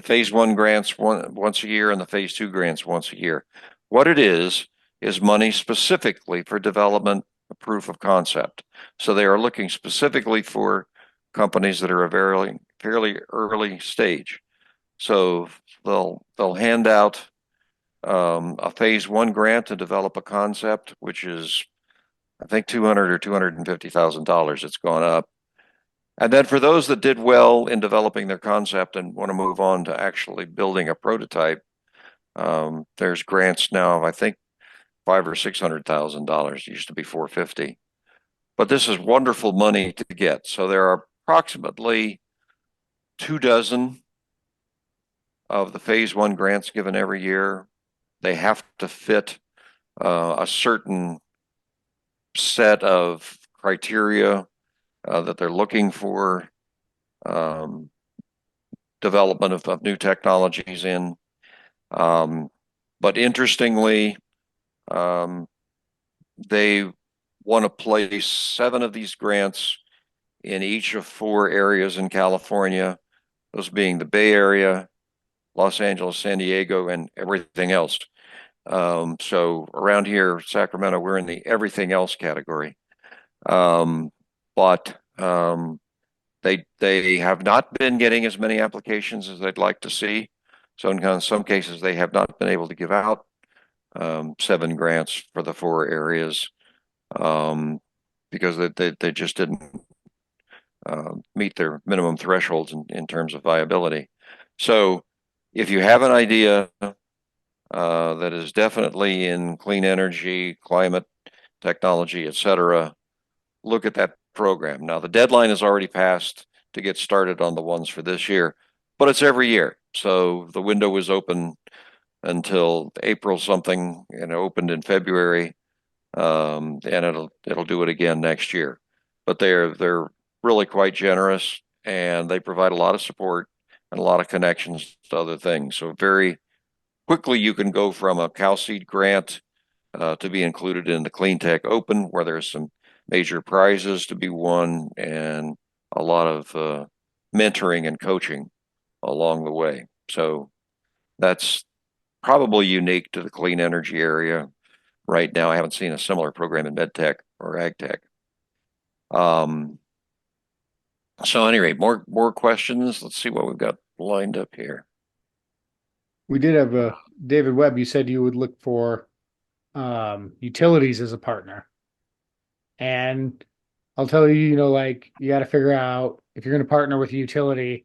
phase one grants once a year and the phase two grants once a year. What it is money specifically for development of proof of concept. So they are looking specifically for companies that are a fairly early stage. So they'll hand out a phase one grant to develop a concept, which is I think $200,000 or $250,000. It's gone up. And then for those that did well in developing their concept and want to move on to actually building a prototype, there's grants now of I think $500,000 or $600,000. It used to be $450,000. But this is wonderful money to get. So there are approximately 24 of the phase one grants given every year. They have to fit a certain set of criteria that they're looking for development of new technologies in. But interestingly, they want to place 7 of these grants in each of 4 areas in California, those being the Bay Area, Los Angeles, San Diego, and everything else. So around here, Sacramento, we're in the everything else category. But they have not been getting as many applications as they'd like to see. So in some cases, they have not been able to give out 7 grants for the 4 areas because they just didn't meet their minimum thresholds in terms of viability. So if you have an idea that is definitely in clean energy, climate, technology, etc., look at that program. Now, the deadline is already passed to get started on the ones for this year, but it's every year. So the window is open until April something and opened in February, and it'll do it again next year. But they're really quite generous, and they provide a lot of support and a lot of connections to other things. So very quickly you can go from a CalSeed grant to be included in the CleanTech Open, where there's some major prizes to be won and a lot of mentoring and coaching along the way. So that's probably unique to the clean energy area right now. I haven't seen a similar program in medtech or agtech. So anyway, more questions. Let's see what we've got lined up here. We did have David Webb. You said you would look for utilities as a partner. And I'll tell you, you got to figure out if you're going to partner with a utility,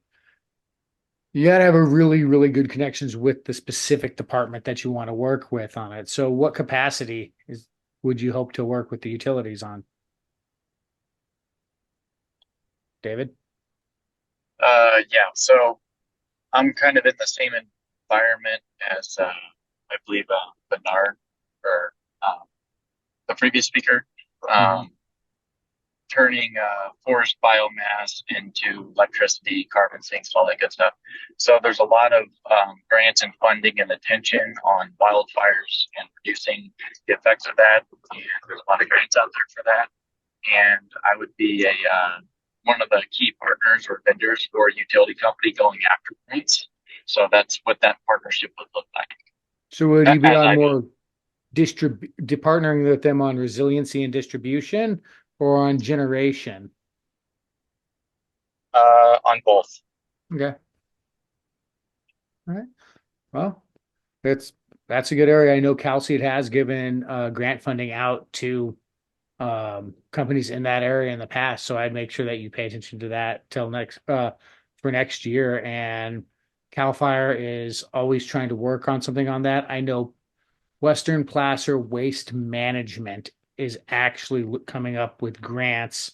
you got to have a really, really good connections with the specific department that you want to work with on it. So what capacity would you hope to work with the utilities on? David? Yeah, so I'm kind of in the same environment as I believe Bernard or the previous speaker, turning forest biomass into electricity, carbon sinks, all that good stuff. So there's a lot of grants and funding and attention on wildfires and reducing the effects of that. And there's a lot of grants out there for that. And I would be one of the key partners or vendors for a utility company going after grants. So that's what that partnership would look like. So would you be on more partnering with them on resiliency and distribution, or on generation? On both. Okay. All right. Well, that's a good area. I know CalSeed has given grant funding out to companies in that area in the past. So I'd make sure that you pay attention to that till next for next year. And CAL FIRE is always trying to work on something on that. I know Western Placer Waste Management is actually coming up with grants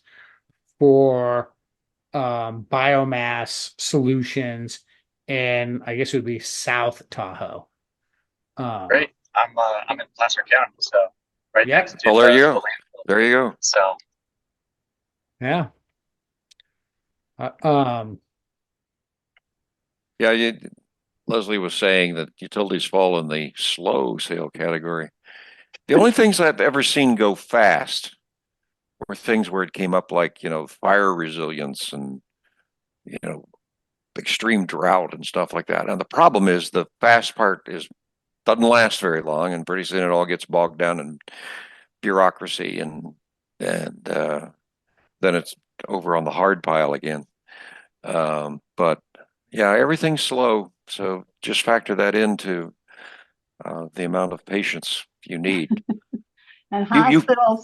for biomass solutions, and I guess it would be South Tahoe. Great. I'm in Placer County, so right Yep. next to Well, there the you go. landfill. There you go. So Yeah. Yeah, Leslie was saying that utilities fall in the slow sale category. The only things I've ever seen go fast were things where it came up like, fire resilience and, you know, extreme drought and stuff like that. And the problem is the fast part doesn't last very long, and pretty soon it all gets bogged down in bureaucracy, and then it's over on the hard pile again. But yeah, everything's slow, so just factor that into the amount of patience you need. And You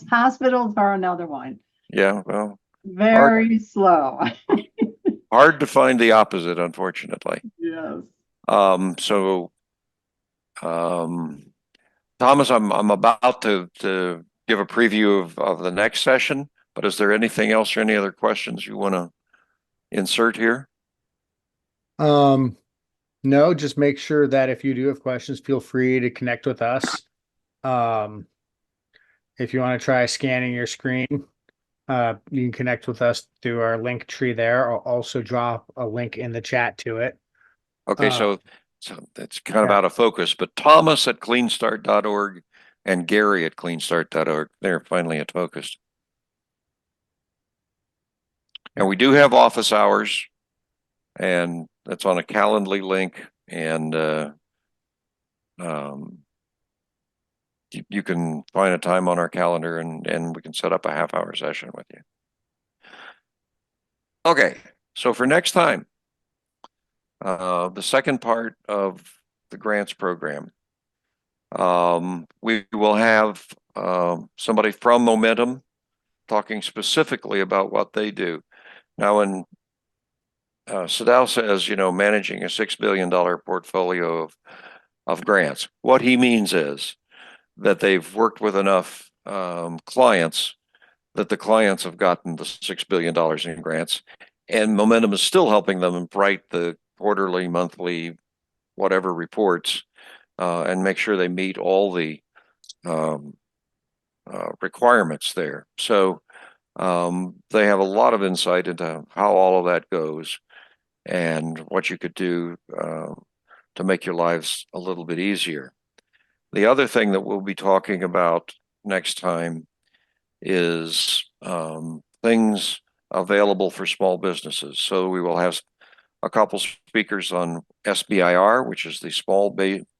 hospitals are another one. Yeah, well, Very slow. hard to find the opposite, unfortunately. Yes. So Thomas, I'm about to give a preview of the next session, but is there anything else or any other questions you want to insert here? No, just make sure that if you do have questions, feel free to connect with us. If you want to try scanning your screen, you can connect with us through our link tree there. I'll also drop a link in the chat to it. Okay, so it's kind of yeah. out of focus, but Thomas at CleanStart.org and Gary at CleanStart.org, they're finally at focus. And we do have office hours, and that's on a Calendly link, and you can find a time on our calendar, and we can set up a half-hour session with you. Okay, so for next time, the second part of the grants program, we will have somebody from Momentum talking specifically about what they do. Now, when Sadal says, managing a $6 billion portfolio of grants, what he means is that they've worked with enough clients that the clients have gotten the $6 billion in grants, and Momentum is still helping them write the quarterly, monthly, whatever reports, and make sure they meet all the requirements there. So they have a lot of insight into how all of that goes and what you could do to make your lives a little bit easier. The other thing that we'll be talking about next time is things available for small businesses. So we will have a couple speakers on SBIR, which is the Small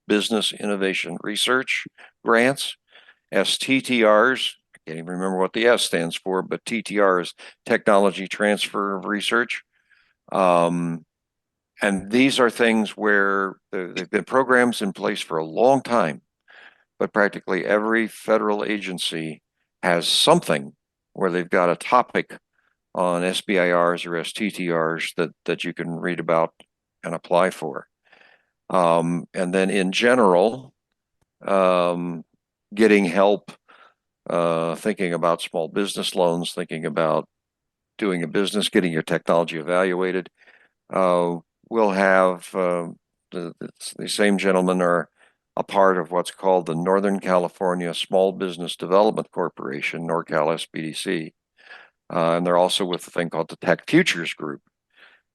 Business Innovation Research Grants, STTRs, I can't even remember what the S stands for, but TTR is Technology Transfer of Research. And these are things where they've been programs in place for a long time, but practically every federal agency has something where they've got a topic on SBIRs or STTRs that you can read about and apply for. And then in general, getting help, thinking about small business loans, thinking about doing a business, getting your technology evaluated. We'll have the same gentlemen are a part of what's called the Northern California Small Business Development Corporation, NorCal SBDC. And they're also with the thing called the Tech Futures Group.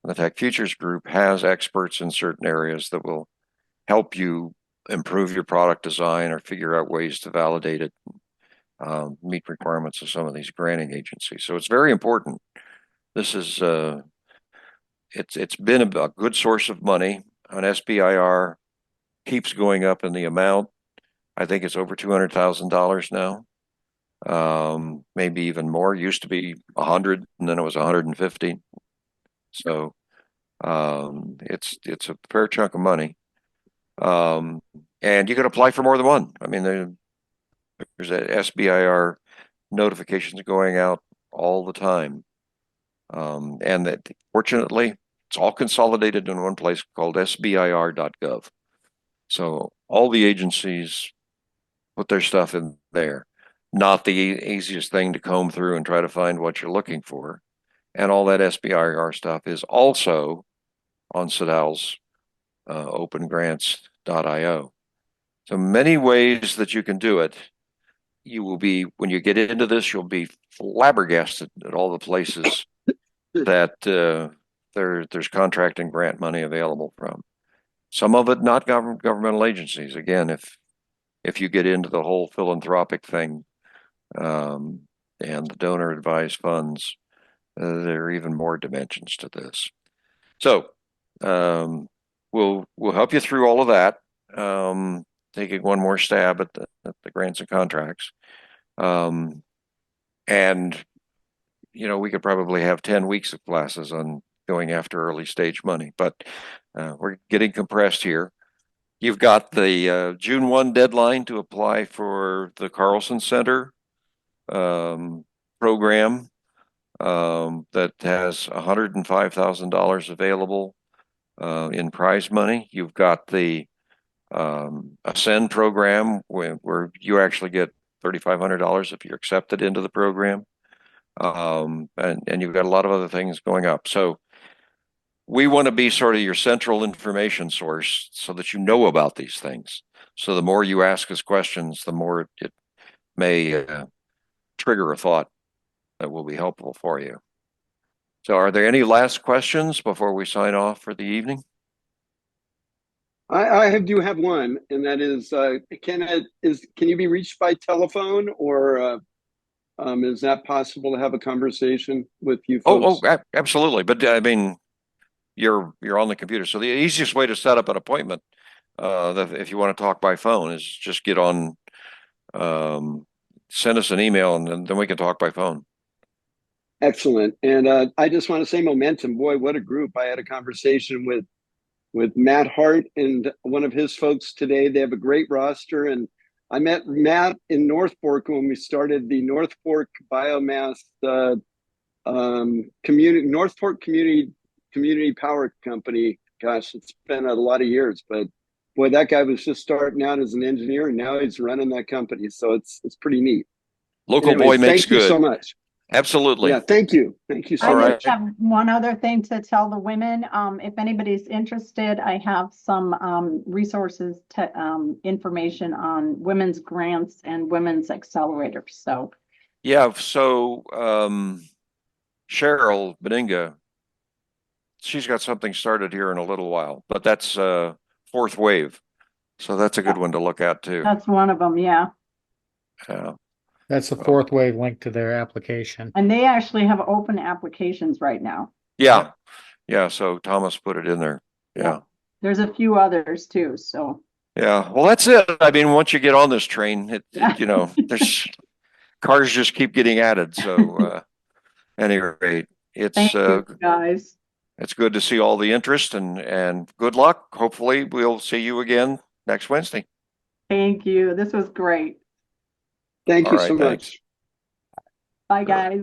And the Tech Futures Group has experts in certain areas that will help you improve your product design or figure out ways to validate it, meet requirements of some of these granting agencies. So it's very important. This is it's been a good source of money. An SBIR keeps going up in the amount. I think it's over $200,000 now. maybe even more. Used to be 100, and then it was 150. So it's a fair chunk of money. And you can apply for more than one. I mean, there's a SBIR notifications going out all the time. And that fortunately, it's all consolidated in one place called sbir.gov. So all the agencies put their stuff in there. Not the easiest thing to comb through and try to find what you're looking for. And all that SBIR stuff is also on CEDAW's opengrants.io. So many ways that you can do it. You will be, when you get into this, you'll be flabbergasted at all the places that there's contract and grant money available from. Some of it not governmental agencies. Again, if you get into the whole philanthropic thing and the donor advised funds, there are even more dimensions to this. So we'll help you through all of that. Taking one more stab at the grants and contracts. And we could probably have 10 weeks of classes on going after early stage money, but we're getting compressed here. You've got the June 1 deadline to apply for the Carlson Center program that has $105,000 available in prize money. You've got the Ascend program where you actually get $3,500 if you're accepted into the program. And you've got a lot of other things going up. So we want to be sort of your central information source so that you know about these things. So the more you ask us questions, the more it may trigger a thought that will be helpful for you. So are there any last questions before we sign off for the evening? I do have one, and that is, can you be reached by telephone, or is that possible to have a conversation with you folks? Absolutely. But I mean, you're on the computer. So the easiest way to set up an appointment, if you want to talk by phone, is just get on, send us an email, and then we can talk by phone. Excellent. And I just want to say, Momentum, boy, what a group. I had a conversation with Matt Hart and one of his folks today. They have a great roster. And I met Matt in North Fork when we started the North Fork Biomass North Fork Community Power Company. Gosh, it's been a lot of years, but boy, that guy was just starting out as an engineer, and now he's running that company. So it's pretty neat. Local boy makes good. Thank you so much. Absolutely. Yeah, thank you. Thank you so I much. just have one other thing to tell the women. If anybody's interested, I have some resources to information on women's grants and women's accelerators. So yeah, so Cheryl Beninga, she's got something started here in a little while, but that's Fourth Wave. So that's a good one to look at too. that's one of them, yeah. Yeah. That's the Fourth Wave link to their application. And they actually have open applications right now. Yeah. Yeah. So Thomas put it in there. Yeah. There's a few others too. So yeah. Well, that's it. I mean, once you get on this train, there's cars just keep getting added. So any rate, it's thank you, guys. It's good to see all the interest and good luck. Hopefully we'll see you again next Wednesday. Thank you. This was great. Thank you so much. Bye, guys.